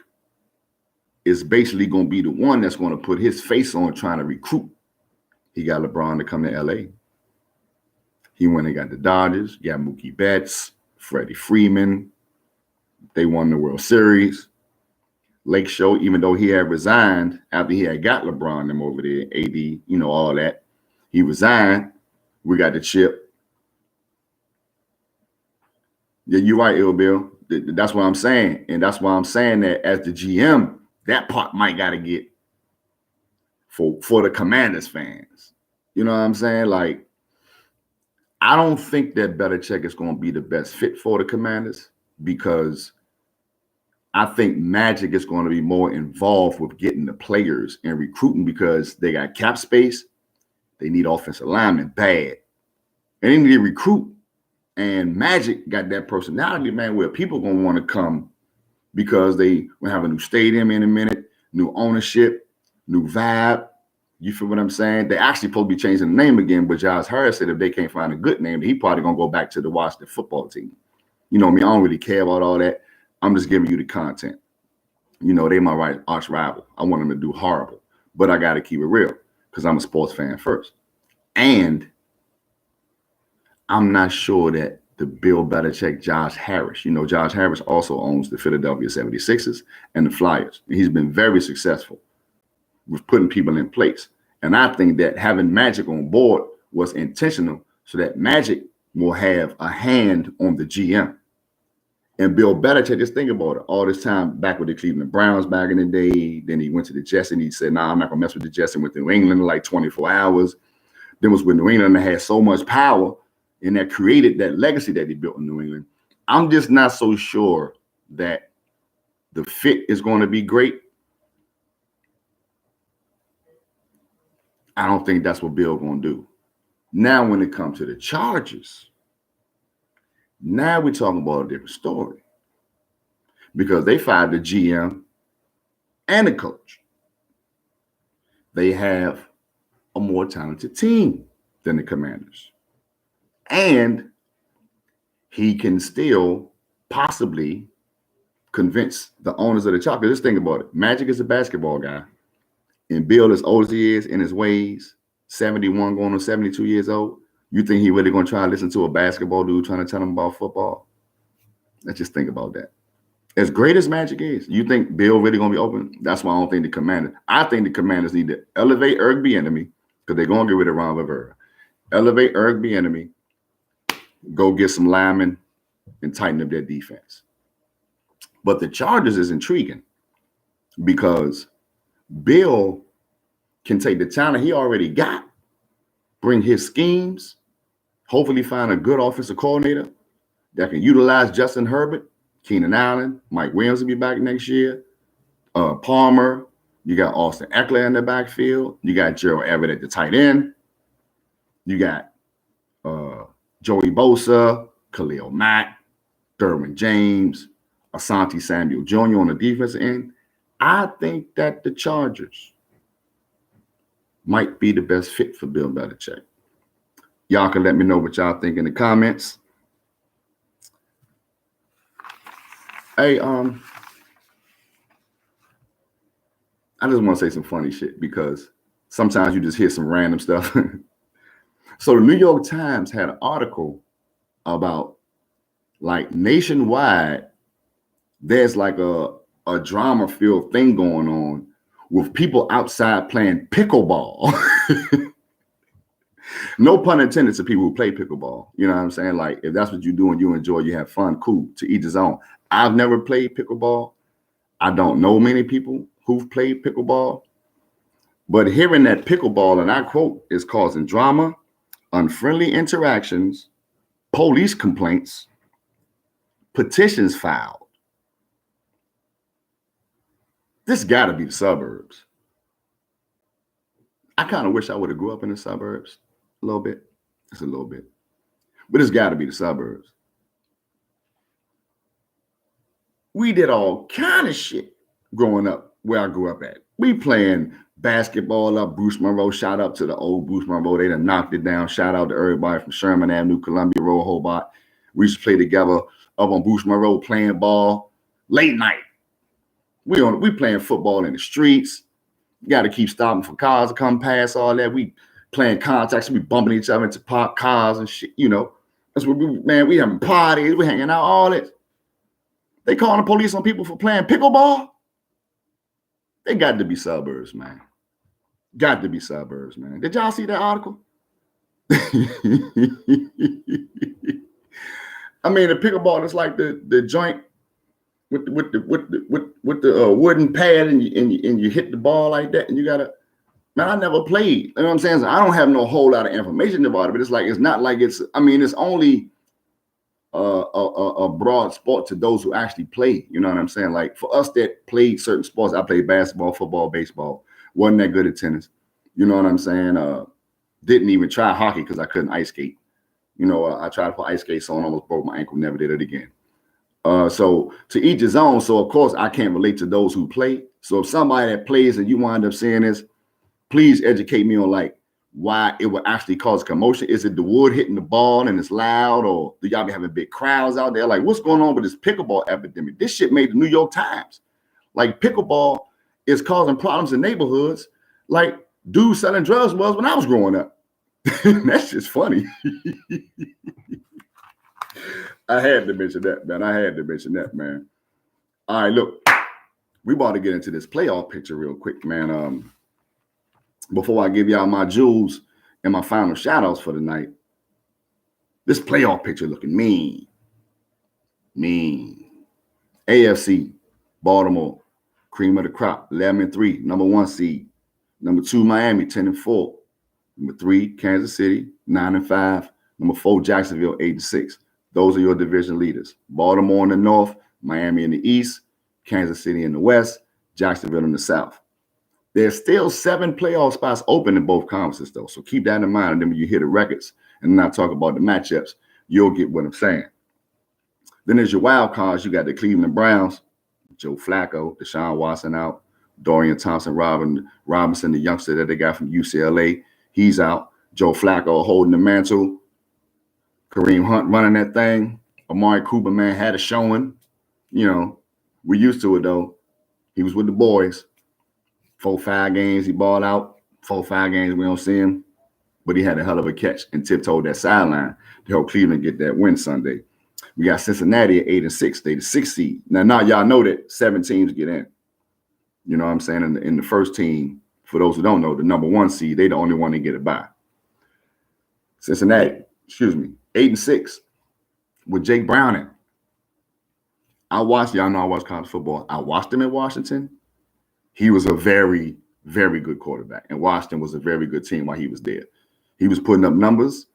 is basically going to be the one that's going to put his face on trying to recruit. He got LeBron to come to LA. He went and got the Dodgers, got Mookie Betts, Freddie Freeman. They won the World Series. Lake Show, even though he had resigned after he had got LeBron them over there, AD, all that. He resigned. We got the chip. Yeah, you're right, Ill Bill. That's what I'm saying. And that's why I'm saying that as the GM, that part might got to get for the Commanders fans. You know what I'm saying? Like, I don't think that Belichick is going to be the best fit for the Commanders, because I think Magic is going to be more involved with getting the players and recruiting, because they got cap space. They need offensive linemen bad. And they need to recruit. And Magic got that personality, man, where people are going to want to come because they will have a new stadium in a minute, new ownership, new vibe. You feel what I'm saying? They actually supposed to be changing the name again, but Josh Harris said if they can't find a good name, he probably going to go back to the Washington football team. You know me, I don't really care about all that. I'm just giving you the content. They my arch rival. I want them to do horrible, but I got to keep it real because I'm a sports fan first. And I'm not sure that the Bill Belichick, Josh Harris, Josh Harris also owns the Philadelphia 76ers and the Flyers. And he's been very successful with putting people in place. And I think that having Magic on board was intentional so that Magic will have a hand on the GM. And Bill Belichick, just think about it, all this time back with the Cleveland Browns back in the day. Then he went to the Jets and he said, I'm not going to mess with the Jets, and went to New England in like 24 hours. Then was with New England and had so much power, and that created that legacy that he built in New England. I'm just not so sure that the fit is going to be great. I don't think that's what Bill going to do. Now, when it comes to the Chargers, now we're talking about a different story, because they fired the GM and the coach. They have a more talented team than the Commanders. And he can still possibly convince the owners of the Chargers. Just think about it. Magic is a basketball guy, and Bill, as old as he is in his ways, 71 going on 72 years old, you think he really going to try to listen to a basketball dude trying to tell him about football? Let's just think about that. As great as Magic is, you think Bill really going to be open? That's why I don't think the Commanders. I think the Commanders need to elevate Eric Bieniemy because they're going to get rid of Ron Rivera. Elevate Eric Bieniemy, go get some linemen, and tighten up their defense. But the Chargers is intriguing because Bill can take the talent he already got, bring his schemes, hopefully find a good offensive coordinator that can utilize Justin Herbert, Keenan Allen, Mike Williams will be back next year, Palmer, you got Austin Eckler in the backfield, you got Gerald Everett at the tight end, you got Joey Bosa, Khalil Mack, Derwin James, Asante Samuel Jr. on the defensive end. I think that the Chargers might be the best fit for Bill Belichick. Y'all can let me know what y'all think in the comments. Hey, I just want to say some funny shit because sometimes you just hear some random stuff. So the New York Times had an article about like nationwide, there's like a drama-filled thing going on with people outside playing pickleball. No pun intended to people who play pickleball. You know what I'm saying? Like, if that's what you do and you enjoy, you have fun, cool, to each his own. I've never played pickleball. I don't know many people who've played pickleball. But hearing that pickleball, and I quote, is causing drama, unfriendly interactions, police complaints, petitions filed. This got to be the suburbs. I kind of wish I would have grew up in the suburbs a little bit. Just a little bit. But it's got to be the suburbs. We did all kind of shit growing up where I grew up at. We playing basketball up Bruce Monroe. Shout out to the old Bruce Monroe. They done knocked it down. Shout out to everybody from Sherman Avenue, Columbia Road, Hobart. We used to play together up on Bruce Monroe playing ball late night. We playing football in the streets. You got to keep stopping for cars to come past, all that. We playing contacts. We bumping each other into parked cars and shit, you know. That's what we having parties. We hanging out, all that. They calling the police on people for playing pickleball. They got to be suburbs, man. Got to be suburbs, man. Did y'all see that article? I mean, the pickleball is like the joint with the wooden pad, and you hit the ball like that, and you gotta. Man, I never played. You know what I'm saying? So I don't have no whole lot of information about it, but it's not like it's. I mean, it's only a broad sport to those who actually play. You know what I'm saying? Like for us that played certain sports, I played basketball, football, baseball. Wasn't that good at tennis. You know what I'm saying? Didn't even try hockey because I couldn't ice skate. You know, I tried to put ice skates on, almost broke my ankle, never did it again. So to each his own. So of course I can't relate to those who play. So if somebody that plays and you wind up saying this, please educate me on like why it would actually cause commotion. Is it the wood hitting the ball and it's loud, or do y'all be having big crowds out there? Like, what's going on with this pickleball epidemic? This shit made the New York Times. Like, pickleball is causing problems in neighborhoods like dudes selling drugs was when I was growing up. That's just funny. I had to mention that, man. All right, look, we about to get into this playoff picture real quick, man. Before I give y'all my jewels and my final shout outs for the night, this playoff picture looking mean. AFC, Baltimore, cream of the crop, 11-3, number 1 seed. Number 2, Miami, 10-4. Number 3, Kansas City, 9-5. Number 4, Jacksonville, 8-6. Those are your division leaders. Baltimore in the north, Miami in the east, Kansas City in the west, Jacksonville in the south. There's still 7 playoff spots open in both conferences, though. So keep that in mind. And then when you hear the records and not talk about the matchups, you'll get what I'm saying. Then there's your wild cards. You got the Cleveland Browns, Joe Flacco, Deshaun Watson out, Dorian Thompson-Robinson, the youngster that they got from UCLA, he's out. Joe Flacco holding the mantle. Kareem Hunt running that thing. Amari Cooper, man, had a showing. You know, we used to it though. He was with the boys. 4-5 games, he balled out. 4-5 games, we don't see him. But he had a hell of a catch and tiptoed that sideline to help Cleveland get that win Sunday. We got Cincinnati at 8-6. They the 6th seed. Now y'all know that 7 teams get in. You know what I'm saying? In the first team, for those who don't know, the number 1 seed, they the only one to get it by. Cincinnati, 8-6 with Jake Browning. Y'all know I watch college football. I watched him in Washington. He was a very, very good quarterback. And Washington was a very good team while he was there. He was putting up numbers.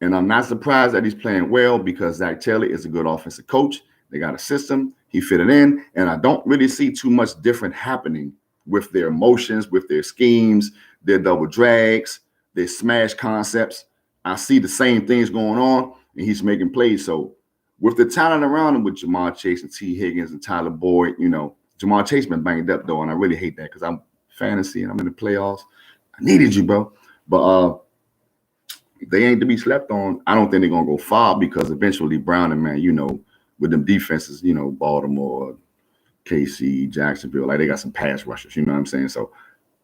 And I'm not surprised that he's playing well because Zach Taylor is a good offensive coach. They got a system. He fitted in. And I don't really see too much different happening with their motions, with their schemes, their double drags, their smash concepts. I see the same things going on, and he's making plays. So with the talent around him with Jamar Chase and T. Higgins and Tyler Boyd, you know, Jamar Chase been banged up, though, and I really hate that because I'm fantasy and I'm in the playoffs. I needed you, bro. But they ain't to be slept on. I don't think they're going to go far because eventually Browning, man, you know, with them defenses, you know, Baltimore, KC, Jacksonville, like they got some pass rushers, you know what I'm saying? So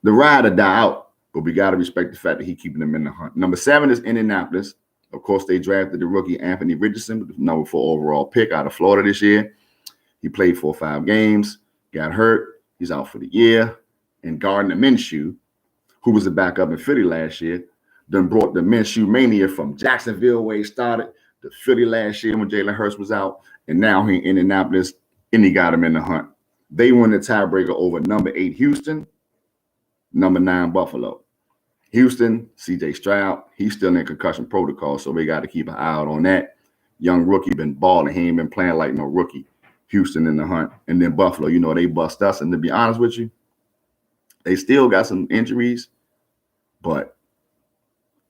the ride or die out, but we got to respect the fact that he's keeping them in the hunt. Number 7 is Indianapolis. Of course, they drafted the rookie Anthony Richardson, the number 4 overall pick out of Florida this year. He played 4 or 5 games, got hurt. He's out for the year. And Gardner Minshew, who was a backup in Philly last year, then brought the Minshew mania from Jacksonville where he started to Philly last year when Jalen Hurts was out. And now he in Indianapolis, and he got him in the hunt. They won the tiebreaker over number 8 Houston, number 9 Buffalo. Houston, C.J. Stroud, he's still in concussion protocol, so we got to keep an eye out on that. Young rookie been balling. He ain't been playing like no rookie. Houston in the hunt. And then Buffalo, you know, they bust us. And to be honest with you, they still got some injuries, but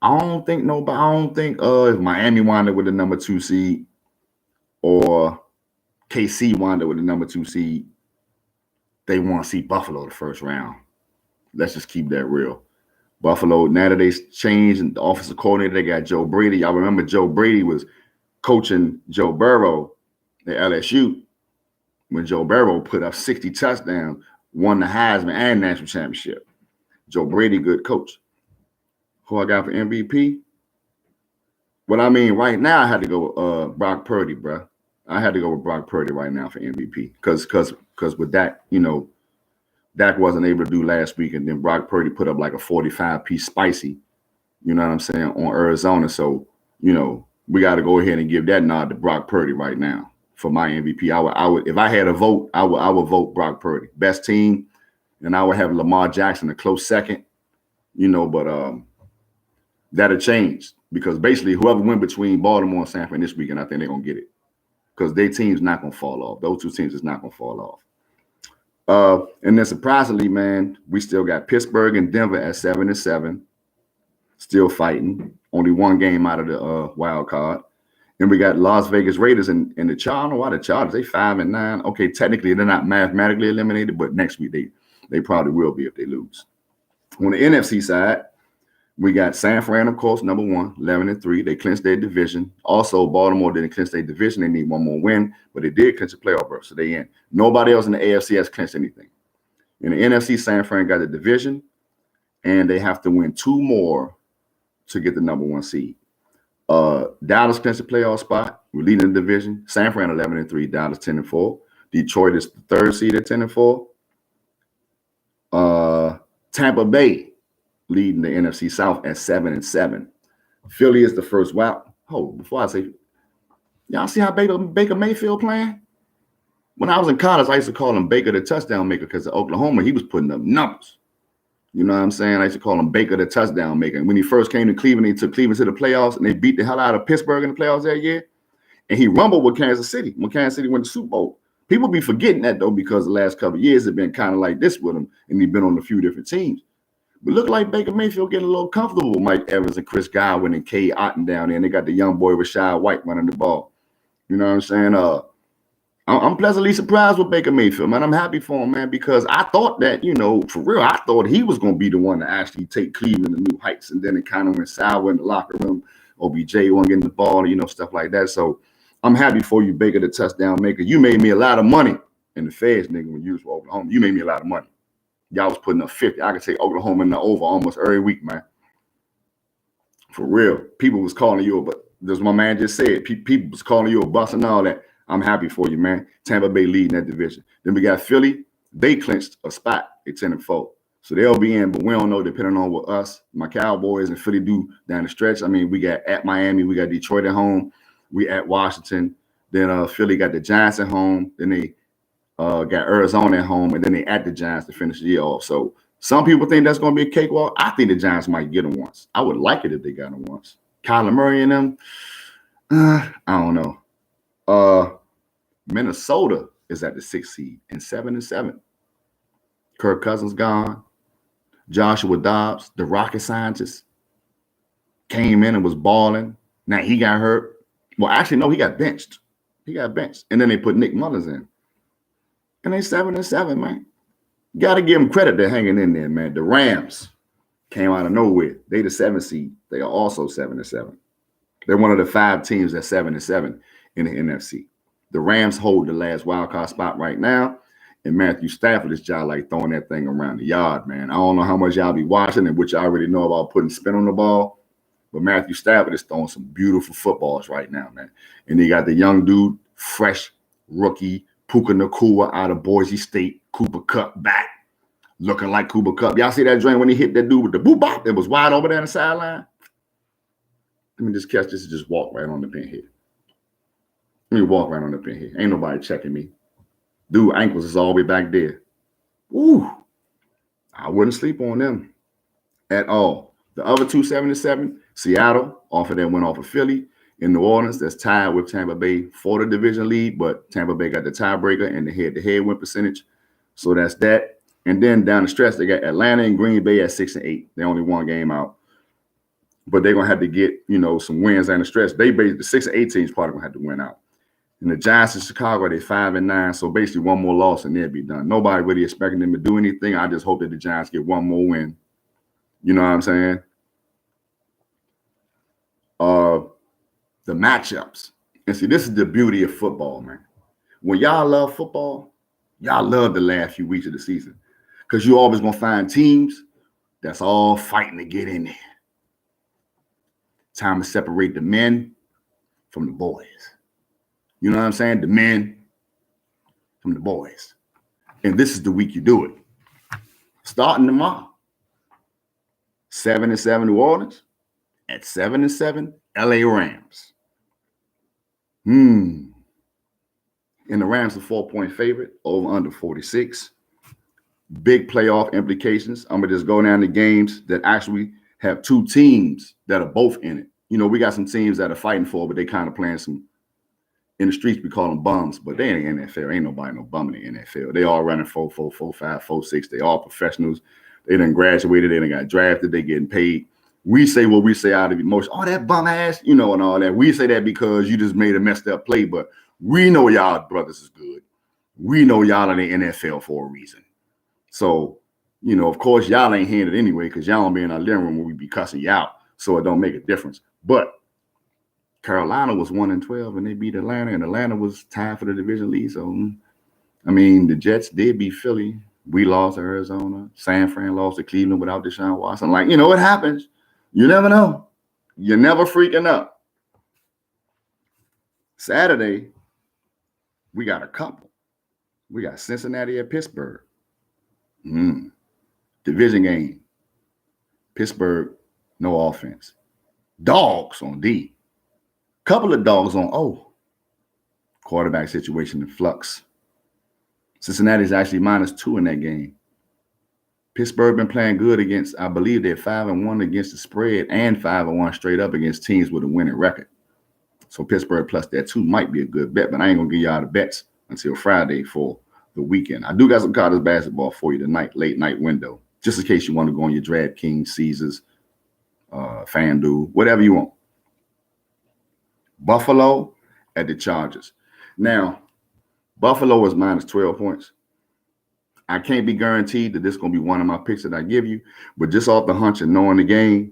I don't think if Miami wound up with the number 2 seed or KC wound up with the number 2 seed, they want to see Buffalo the first round. Let's just keep that real. Buffalo, now that they changed and the offensive coordinator, they got Joe Brady. Y'all remember Joe Brady was coaching Joe Burrow at LSU when Joe Burrow put up 60 touchdowns, won the Heisman and national championship. Joe Brady, good coach. Who I got for MVP? What I mean, right now, I had to go Brock Purdy, bro. I had to go with Brock Purdy right now for MVP because with Dak, you know, Dak wasn't able to do last week, and then Brock Purdy put up like a 45-piece spicy, you know what I'm saying, on Arizona. So, you know, we got to go ahead and give that nod to Brock Purdy right now for my MVP. I would if I had a vote, I would vote Brock Purdy. Best team, and I would have Lamar Jackson a close second, you know, but that'll change because basically whoever went between Baltimore and San Fran this weekend, I think they're going to get it because their team's not going to fall off. Those 2 teams is not going to fall off. And then surprisingly, man, we still got Pittsburgh and Denver at 7-7, still fighting. Only 1 game out of the wild card. And we got Las Vegas Raiders and the Chargers. I don't know why the Chargers, they 5-9. Okay, technically they're not mathematically eliminated, but next week they probably will be if they lose. On the NFC side, we got San Fran, of course, number 1, 11-3. They clinched their division. Also, Baltimore didn't clinch their division. They need 1 more win, but they did clinch a playoff berth, so they in. Nobody else in the AFC has clinched anything. In the NFC, San Fran got the division, and they have to win 2 more to get the number 1 seed. Dallas clinched the playoff spot. We're leading the division. San Fran 11-3, Dallas 10-4. Detroit is the 3rd seed at 10-4. Tampa Bay leading the NFC South at 7-7. Philly is the first wild. Before I say, y'all see how Baker Mayfield playing? When I was in college, I used to call him Baker the touchdown maker because at Oklahoma, he was putting up numbers. You know what I'm saying? I used to call him Baker the touchdown maker. And when he first came to Cleveland, he took Cleveland to the playoffs, and they beat the hell out of Pittsburgh in the playoffs that year. And he rumbled with Kansas City when Kansas City went to the Super Bowl. People be forgetting that, though, because the last couple of years have been kind of like this with him, and he's been on a few different teams. But look like Baker Mayfield getting a little comfortable with Mike Evans and Chris Godwin and Kay Otten down there. And they got the young boy Rashad White running the ball. You know what I'm saying? I'm pleasantly surprised with Baker Mayfield, man. I'm happy for him, man, because I thought that, you know, for real, I thought he was going to be the one to actually take Cleveland to new heights. And then it kind of went sour in the locker room. OBJ wasn't getting the ball, you know, stuff like that. So I'm happy for you, Baker, the touchdown maker. You made me a lot of money in the Feds, nigga, when you was for Oklahoma. You made me a lot of money. Y'all was putting up 50. I could take Oklahoma in the over almost every week, man. For real. People was calling you, but that's what my man just said. People was calling you a bust and all that. I'm happy for you, man. Tampa Bay leading that division. Then we got Philly. They clinched a spot at 10-4. So they'll be in, but we don't know depending on what us, my Cowboys, and Philly do down the stretch. I mean, we got at Miami, we got Detroit at home, we at Washington. Then Philly got the Giants at home. Then they got Arizona at home, and then they at the Giants to finish the year off. So some people think that's going to be a cakewalk. I think the Giants might get them once. I would like it if they got them once. Kyler Murray and them, I don't know. Minnesota is at the 6th seed and 7-7. Kirk Cousins gone. Joshua Dobbs, the rocket scientist, came in and was balling. Now he got hurt. Well, actually, no, he got benched. He got benched. And then they put Nick Mullins in. And they 7-7, man. Got to give them credit. They're hanging in there, man. The Rams came out of nowhere. They the 7th seed. They are also 7-7. They're one of the 5 teams that's 7-7 in the NFC. The Rams hold the last wild card spot right now. And Matthew Stafford is just like throwing that thing around the yard, man. I don't know how much y'all be watching and what y'all already know about putting spin on the ball. But Matthew Stafford is throwing some beautiful footballs right now, man. And they got the young dude, fresh rookie, Puka Nacua out of Boise State, Cooper Kupp back, looking like Cooper Kupp. Y'all see that joint when he hit that dude with the boop bop that was wide over there on the sideline? Let me just catch this and just walk right on the pin here. Let me walk right on the pin here. Ain't nobody checking me. Dude, ankles is all the way back there. Ooh, I wouldn't sleep on them at all. The other 2 7-7, Seattle, off of that went off of Philly. In New Orleans, that's tied with Tampa Bay for the division lead, but Tampa Bay got the tiebreaker and the head-to-head win percentage. So that's that. And then down the stretch, they got Atlanta and Green Bay at 6-8. They only one game out. But they're going to have to get, some wins down the stretch. The 6-8 teams probably going to have to win out. And the Giants in Chicago, they're 5-9. So basically one more loss and they'll be done. Nobody really expecting them to do anything. I just hope that the Giants get one more win. You know what I'm saying? The matchups. And see, this is the beauty of football, man. When y'all love football, y'all love the last few weeks of the season. Because you're always going to find teams that's all fighting to get in there. Time to separate the men from the boys. You know what I'm saying? The men from the boys. And this is the week you do it. Starting tomorrow. 7-7 New Orleans. At 7-7 LA Rams. And the Rams are 4-point favorite, over under 46. Big playoff implications. I'm going to just go down the games that actually have 2 teams that are both in it. We got some teams that are fighting for, but they kind of playing some. In the streets, we call them bums, but they ain't NFL. Ain't nobody no bum in the NFL. They all running 4-4, 4-5, 4-6. They all professionals. They done graduated. They done got drafted. They getting paid. We say what we say out of emotion. Oh, that bum ass, and all that. We say that because you just made a messed up play, but we know y'all brothers is good. We know y'all in the NFL for a reason. So, of course, y'all ain't hearing it anyway because y'all don't be in our living room when we be cussing you out, so it don't make a difference. But Carolina was 1-12 and they beat Atlanta, and Atlanta was tied for the division lead. So, the Jets did beat Philly. We lost to Arizona. San Fran lost to Cleveland without Deshaun Watson. It happens. You never know. You're never freaking up. Saturday, we got a couple. We got Cincinnati at Pittsburgh. Division game. Pittsburgh, no offense. Dogs on D. Couple of dogs on O. Quarterback situation in flux. Cincinnati's actually -2 in that game. Pittsburgh been playing good against, I believe they're 5-1 against the spread and 5-1 straight up against teams with a winning record. So Pittsburgh plus that 2 might be a good bet, but I ain't going to give y'all the bets until Friday for the weekend. I do got some college basketball for you tonight, late night window, just in case you want to go on your DraftKings, Caesars, FanDuel, whatever you want. Buffalo at the Chargers. Now, Buffalo is -12 points. I can't be guaranteed that this is going to be one of my picks that I give you, but just off the hunch and knowing the game,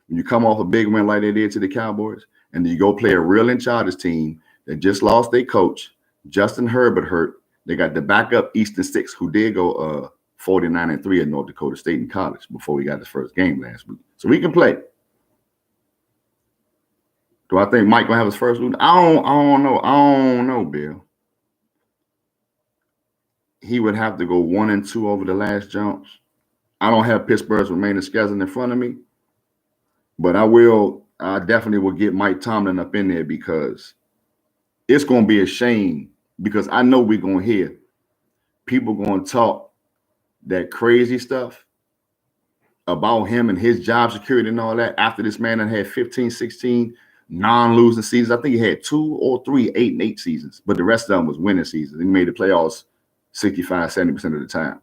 when you come off a big win like they did to the Cowboys, and then you go play a real Chargers team They just lost their coach, Justin Herbert hurt. They got the backup Easton Six, who did go 49-3 at North Dakota State in college before we got his first game last week. So we can play. Do I think Mike gonna have his first lose? I don't know. I don't know, Bill. He would have to go 1-2 over the last jumps. I don't have Pittsburgh's remaining schedule in front of me, but I definitely will get Mike Tomlin up in there because it's going to be a shame, because I know we're going to hear people going to talk that crazy stuff about him and his job security and all that after this man had 15, 16 non-losing seasons. I think he had 2 or 3 8-8 seasons, but the rest of them was winning seasons. He made the playoffs 65, 70% of the time.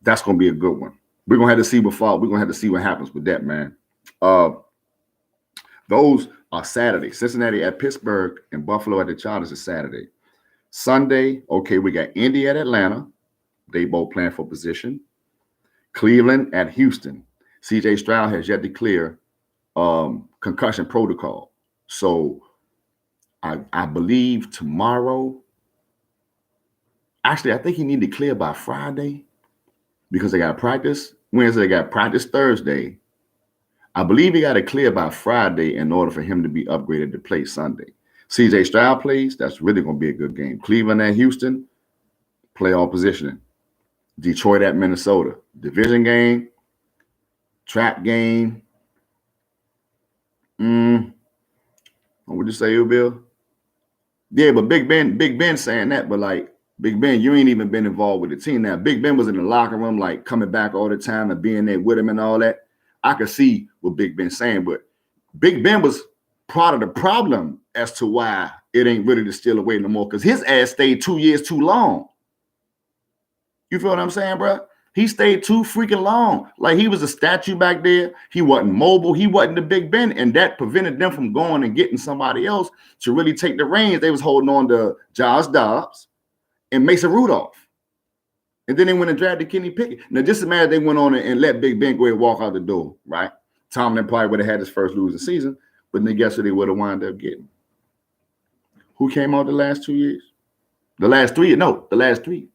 That's going to be a good one. We're going to have to see we're going to have to see what happens with that, man. Those are Saturday. Cincinnati at Pittsburgh and Buffalo at the Chargers is Saturday. Sunday, okay, we got Indy at Atlanta. They both playing for position. Cleveland at Houston. CJ Stroud has yet to clear concussion protocol. So I believe tomorrow. Actually, I think he need to clear by Friday because they got practice Wednesday. They got practice Thursday. I believe he got to clear by Friday in order for him to be upgraded to play Sunday. CJ Stroud plays. That's really going to be a good game. Cleveland at Houston, playoff positioning. Detroit at Minnesota, division game, trap game. What would you say, Bill? Yeah, but Big Ben saying that, but like Big Ben, you ain't even been involved with the team. Now, Big Ben was in the locker room, like coming back all the time and being there with him and all that. I could see what Big Ben saying, but Big Ben was part of the problem as to why it ain't really the steal away no more, because his ass stayed 2 years too long. You feel what I'm saying, bro? He stayed too freaking long. Like he was a statue back there. He wasn't mobile. He wasn't the Big Ben, and that prevented them from going and getting somebody else to really take the reins. They was holding on to Josh Dobbs and Mason Rudolph. And then they went and drafted Kenny Pickett. Now, just imagine they went on and let Big Ben go ahead and walk out the door, right? Tomlin probably would have had his first losing season, but then guess what they would have wound up getting? Who came out the last 2 years? The last 3? No, the last 3.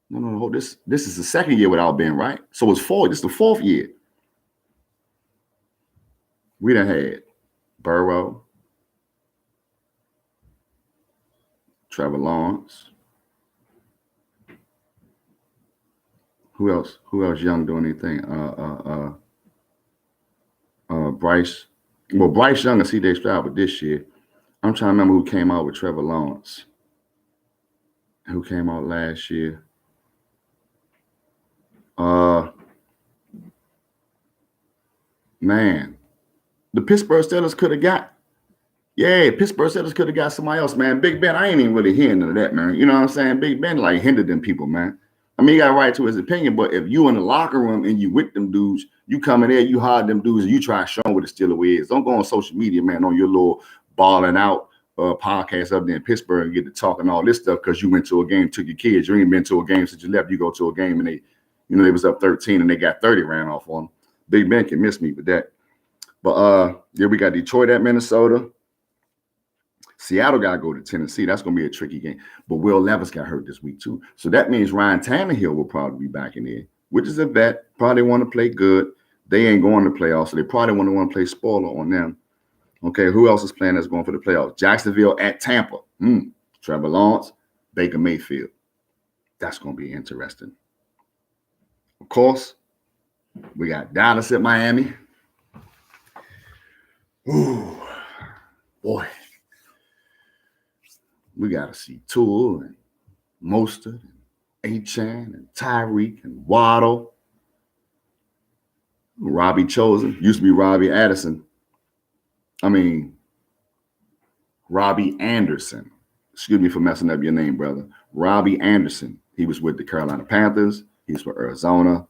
No. This is the second year without Ben, right? So it's 4. This is the 4th year. We done had Burrow, Trevor Lawrence. Who else? Who else young doing anything? Bryce. Well, Bryce Young and C.J. Stroud, but this year, I'm trying to remember who came out with Trevor Lawrence. Who came out last year? Man, the Pittsburgh Steelers could have got. Yeah, Pittsburgh Steelers could have got somebody else, man. Big Ben, I ain't even really hearing none of that, man. You know what I'm saying? Big Ben like hindered them people, man. I mean, he got a right to his opinion, but if you in the locker room and you with them dudes, you come in there, you hard them dudes, and you try to show them what the Steelers is. Don't go on social media, man, on your little balling out podcast up there in Pittsburgh and get to talking all this stuff because you went to a game, took your kids. You ain't been to a game since you left. You go to a game and they was up 13 and they got 30 ran off on them. Big Ben can miss me with that. But yeah, we got Detroit at Minnesota. Seattle got to go to Tennessee. That's going to be a tricky game. But Will Levis got hurt this week, too. So that means Ryan Tannehill will probably be back in there, which is a vet. Probably want to play good. They ain't going to playoffs, so they probably want to play spoiler on them. Okay, who else is playing that's going for the playoffs? Jacksonville at Tampa. Trevor Lawrence, Baker Mayfield. That's going to be interesting. Of course, we got Dallas at Miami. Ooh, boy. We got to see Tua and Mostert and Achane and Tyreek and Waddle. Robbie Chosen. Used to be Robbie Addison. Robbie Anderson. Excuse me for messing up your name, brother. Robbie Anderson. He was with the Carolina Panthers. He's for Arizona.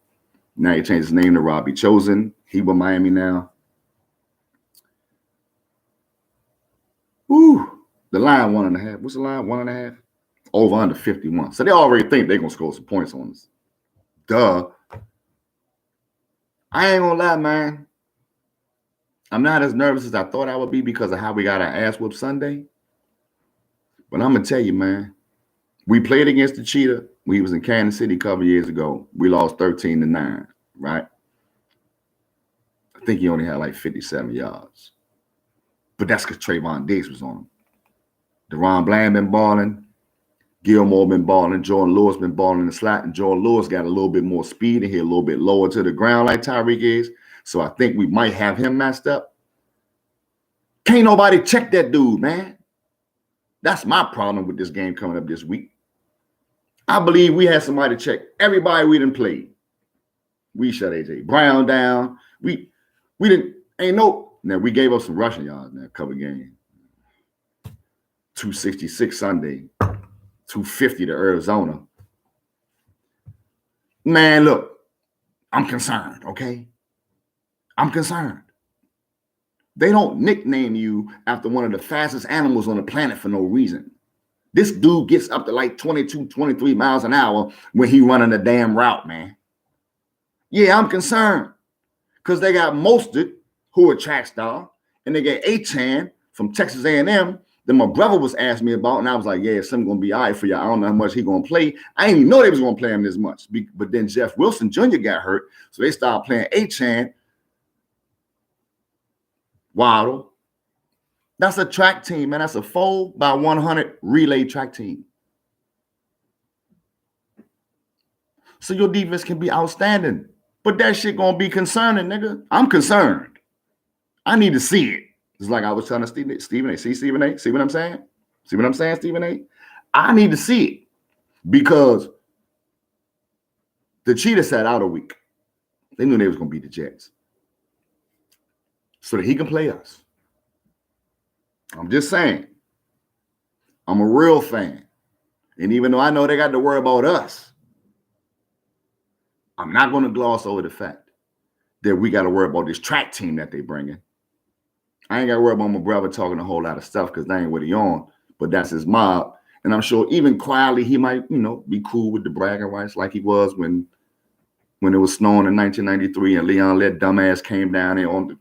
Now he changed his name to Robbie Chosen. He with Miami now. Ooh. The line 1.5. What's the line? 1.5? Over under 51. So they already think they're going to score some points on us. Duh. I ain't going to lie, man. I'm not as nervous as I thought I would be because of how we got our ass whooped Sunday. But I'm gonna tell you, man, we played against the Cheetah. We was in Kansas City a couple years ago. We lost 13-9, right? I think he only had like 57 yards. But that's because Trayvon Diggs was on him. Deron Bland been balling. Gilmore been balling. Jordan Lewis been balling in the slot. And Jordan Lewis got a little bit more speed and he a little bit lower to the ground like Tyreek is. So I think we might have him matched up. Can't nobody check that dude, man. That's my problem with this game coming up this week. I believe we had somebody check everybody we didn't play. We shut AJ Brown down. We didn't, now we gave up some rushing yards in that couple games. 266 Sunday, 250 to Arizona. Man, look, I'm concerned, okay? I'm concerned. They don't nickname you after one of the fastest animals on the planet for no reason. This dude gets up to like 22, 23 miles an hour when he running a damn route, man. Yeah, I'm concerned because they got Mostert, who a track star, and they got Achan from Texas A&M that my brother was asking me about, and I was like, yeah, something going to be all right for you. I don't know how much he going to play. I didn't even know they was going to play him this much. But then Jeff Wilson Jr. got hurt, so they started playing Achan, Waddle. That's a track team, man. That's a 4x100 relay track team. So your defense can be outstanding. But that shit gonna be concerning, nigga. I'm concerned. I need to see it. It's like I was telling Stephen A. See, Stephen A? See what I'm saying? See what I'm saying, Stephen A? I need to see it because the Cheetah sat out a week. They knew they was gonna beat the Jets. So that he can play us. I'm just saying. I'm a real fan. And even though I know they got to worry about us, I'm not going to gloss over the fact that we got to worry about this track team that they bringing. I ain't got to worry about my brother talking a whole lot of stuff because that ain't what he on, but that's his mob. And I'm sure even quietly he might, be cool with the bragging rights like he was when it was snowing in 1993 and Leon Lett dumbass came down there on the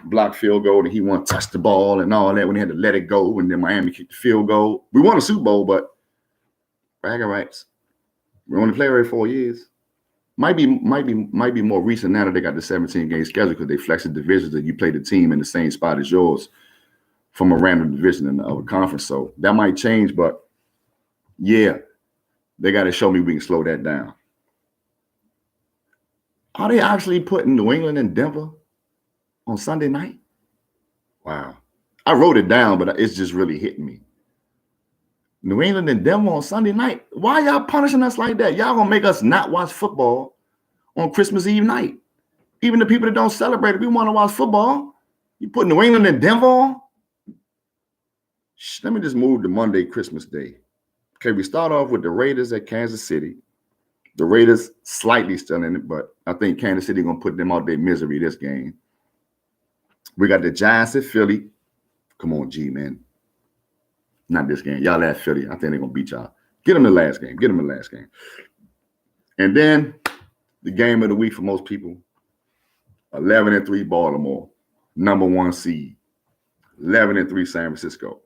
block field goal and he wanted to touch the ball and all that when he had to let it go and then Miami kicked the field goal. We won a Super Bowl, but bragging rights. We only played every 4 years. Might be more recent now that they got the 17-game schedule because they flexed the divisions and you play the team in the same spot as yours from a random division in the other conference. So that might change, but yeah, they got to show me we can slow that down. Are they actually putting New England and Denver on Sunday night? Wow. I wrote it down, but it's just really hitting me. New England and Denver on Sunday night. Why y'all punishing us like that? Y'all gonna make us not watch football on Christmas Eve night. Even the people that don't celebrate it, we want to watch football. You put New England and Denver on? Let me just move to Monday, Christmas Day. Okay, we start off with the Raiders at Kansas City. The Raiders slightly still in it, but I think Kansas City gonna put them out their misery this game. We got the Giants at Philly. Come on, G, man. Not this game. Y'all at Philly. I think they're going to beat y'all. Get them the last game. Get them the last game. And then the game of the week for most people, 11-3 Baltimore, number 1 seed. 11-3 San Francisco,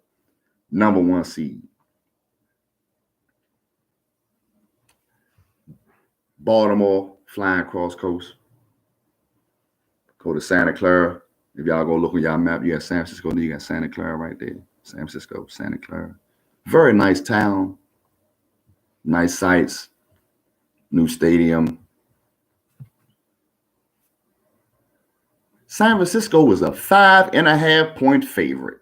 number 1 seed. Baltimore flying across coast. Go to Santa Clara. If y'all go look on y'all map, you got San Francisco, then you got Santa Clara right there. San Francisco, Santa Clara. Very nice town. Nice sights. New stadium. San Francisco was a 5.5-point favorite.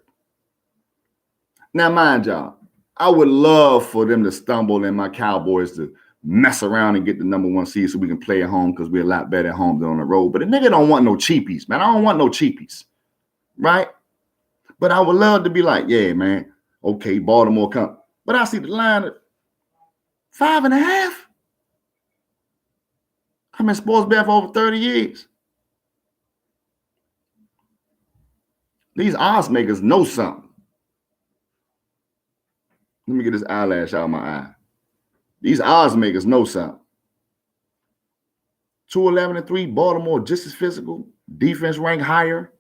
Now, mind y'all, I would love for them to stumble and my Cowboys to mess around and get the number 1 seed so we can play at home because we're a lot better at home than on the road. But the nigga don't want no cheapies, man. I don't want no cheapies, right? But I would love to be like, yeah, man, okay, Baltimore come. But I see the line at 5.5. I'm in sports bet for over 30 years. These odds makers know something. Let me get this eyelash out of my eye. These odds makers know something. 2-11-3, Baltimore just as physical, defense ranked higher,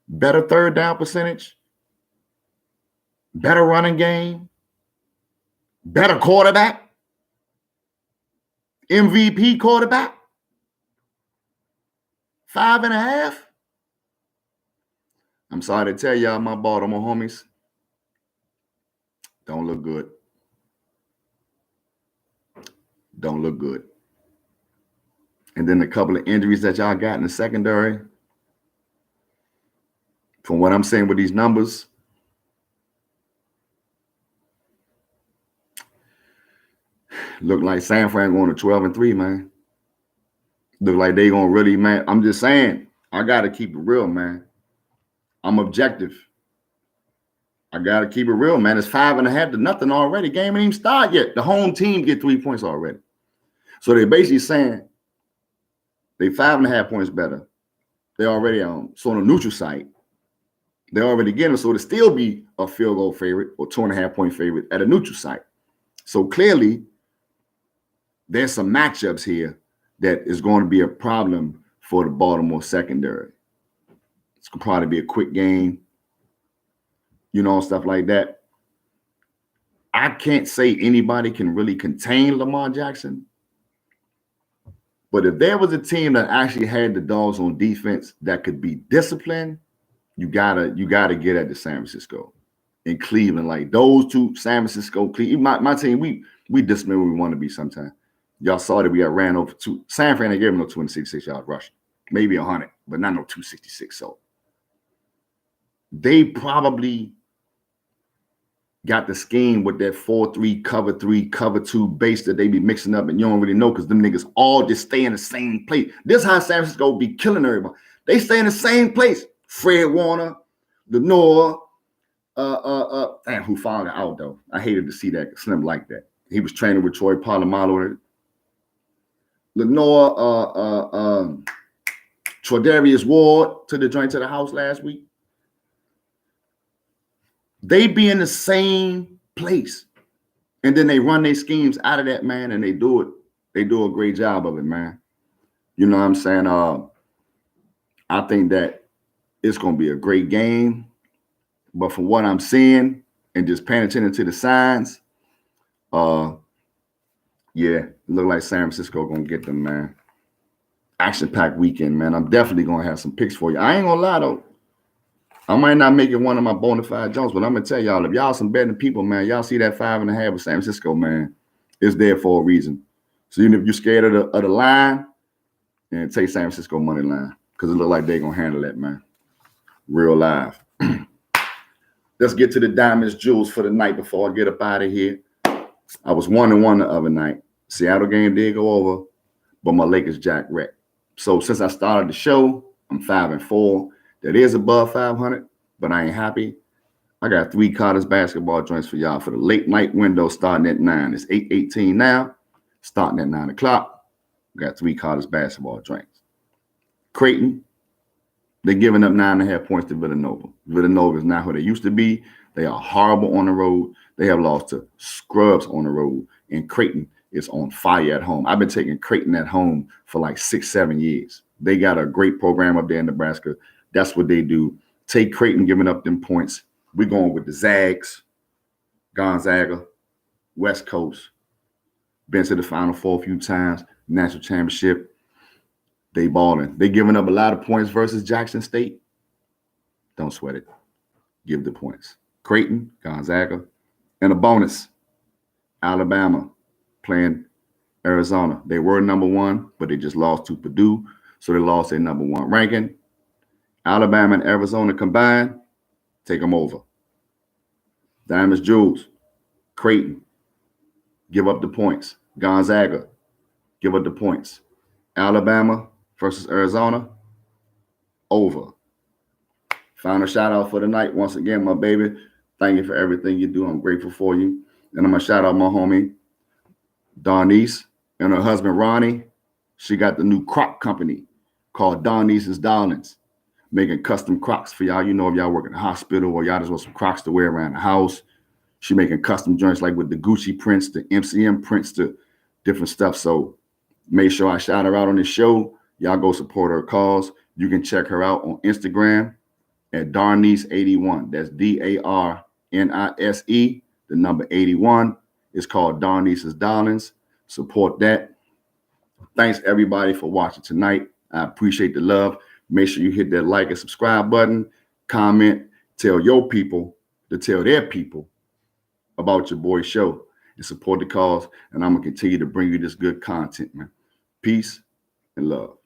better third down percentage, better running game. better quarterback, MVP quarterback, 5.5. I'm sorry to tell y'all, my Baltimore homies don't look good. Don't look good. And then a couple of injuries that y'all got in the secondary. From what I'm saying with these numbers, look like San Fran going to 12-3, man. Look like they gonna really, man. I'm just saying, I gotta keep it real, man. I'm objective. I gotta keep it real, man. It's 5.5 to nothing already. Game ain't even start yet. The home team get 3 points already. So they're basically saying they 5.5 points better. They're already on. So on a neutral site, they're already getting. So to still be a field goal favorite or 2.5-point favorite at a neutral site. So clearly, there's some matchups here that is going to be a problem for the Baltimore secondary. It's going to probably be a quick game, stuff like that. I can't say anybody can really contain Lamar Jackson. But if there was a team that actually had the dogs on defense that could be disciplined, you gotta get at the San Francisco and Cleveland. Like those two, San Francisco, Cleveland. My team, we disciplined where we want to be sometimes. Y'all saw that we got ran over two. San Fran, they gave them no 266 yard rush. Maybe 100, but not no 266. So they probably got the scheme with that 4-3, cover 2 base that they be mixing up, and you don't really know because them niggas all just stay in the same place. This is how San Francisco be killing everybody. They stay in the same place. Fred Warner, Lenore, damn, who found out though. I hated to see that Slim like that. He was training with Troy Polamalu. Lenore, Trodarius Ward to the joint to the house last week. They be in the same place. And then they run their schemes out of that, man, and they do it. They do a great job of it, man. You know what I'm saying? I think that it's going to be a great game. But from what I'm seeing and just paying attention to the signs, yeah, it look like San Francisco going to get them, man. Action-packed weekend, man. I'm definitely going to have some picks for you. I ain't going to lie, though. I might not make it one of my bona fide Jones, but I'm going to tell y'all, if y'all some betting people, man, y'all see that 5.5 with San Francisco, man, it's there for a reason. So even if you're scared of the line, and take San Francisco money line because it look like they're going to handle that, man. Real live. Let's get to the Diamonds Jewels for the night before I get up out of here. I was 1-1 the other night. Seattle game did go over, but my Lakers jack wrecked. So since I started the show, I'm 5-4. That is above 500, but I ain't happy. I got 3 Carter's basketball joints for y'all for the late night window starting at 9. It's 8:18 now, starting at 9 o'clock. Got 3 Carter's basketball joints. Creighton, they're giving up 9.5 points to Villanova. Villanova is not who they used to be. They are horrible on the road. They have lost to scrubs on the road, and Creighton is on fire at home. I've been taking Creighton at home for like 6-7 years. They got a great program up there in Nebraska. That's what they do. Take Creighton giving up them points. We're going with the Zags, Gonzaga, West Coast. Been to the Final Four a few times, national championship. They balling. They giving up a lot of points versus Jackson State. Don't sweat it. Give the points. Creighton, Gonzaga, and a bonus. Alabama playing Arizona. They were number 1, but they just lost to Purdue, so they lost their number 1 ranking. Alabama and Arizona combined, take them over. Diamonds Jewels, Creighton, give up the points. Gonzaga, give up the points. Alabama versus Arizona, over. Final shout out for the night. Once again, my baby, thank you for everything you do. I'm grateful for you. And I'm going to shout out my homie, Darnice, and her husband, Ronnie. She got the new croc company called Darnice's Darlings, making custom Crocs for y'all. You know, if y'all work in a hospital or y'all just want some Crocs to wear around the house. She making custom joints like with the Gucci prints, the MCM prints, the different stuff. So make sure I shout her out on this show. Y'all go support her cause. You can check her out on Instagram at Darnice81. That's DARNISE, the number 81. It's called Darnice's Darlings. Support that. Thanks everybody for watching tonight. I appreciate the love. Make sure you hit that like and subscribe button. Comment. Tell your people to tell their people about your boy show and support the cause. And I'm going to continue to bring you this good content, man. Peace and love.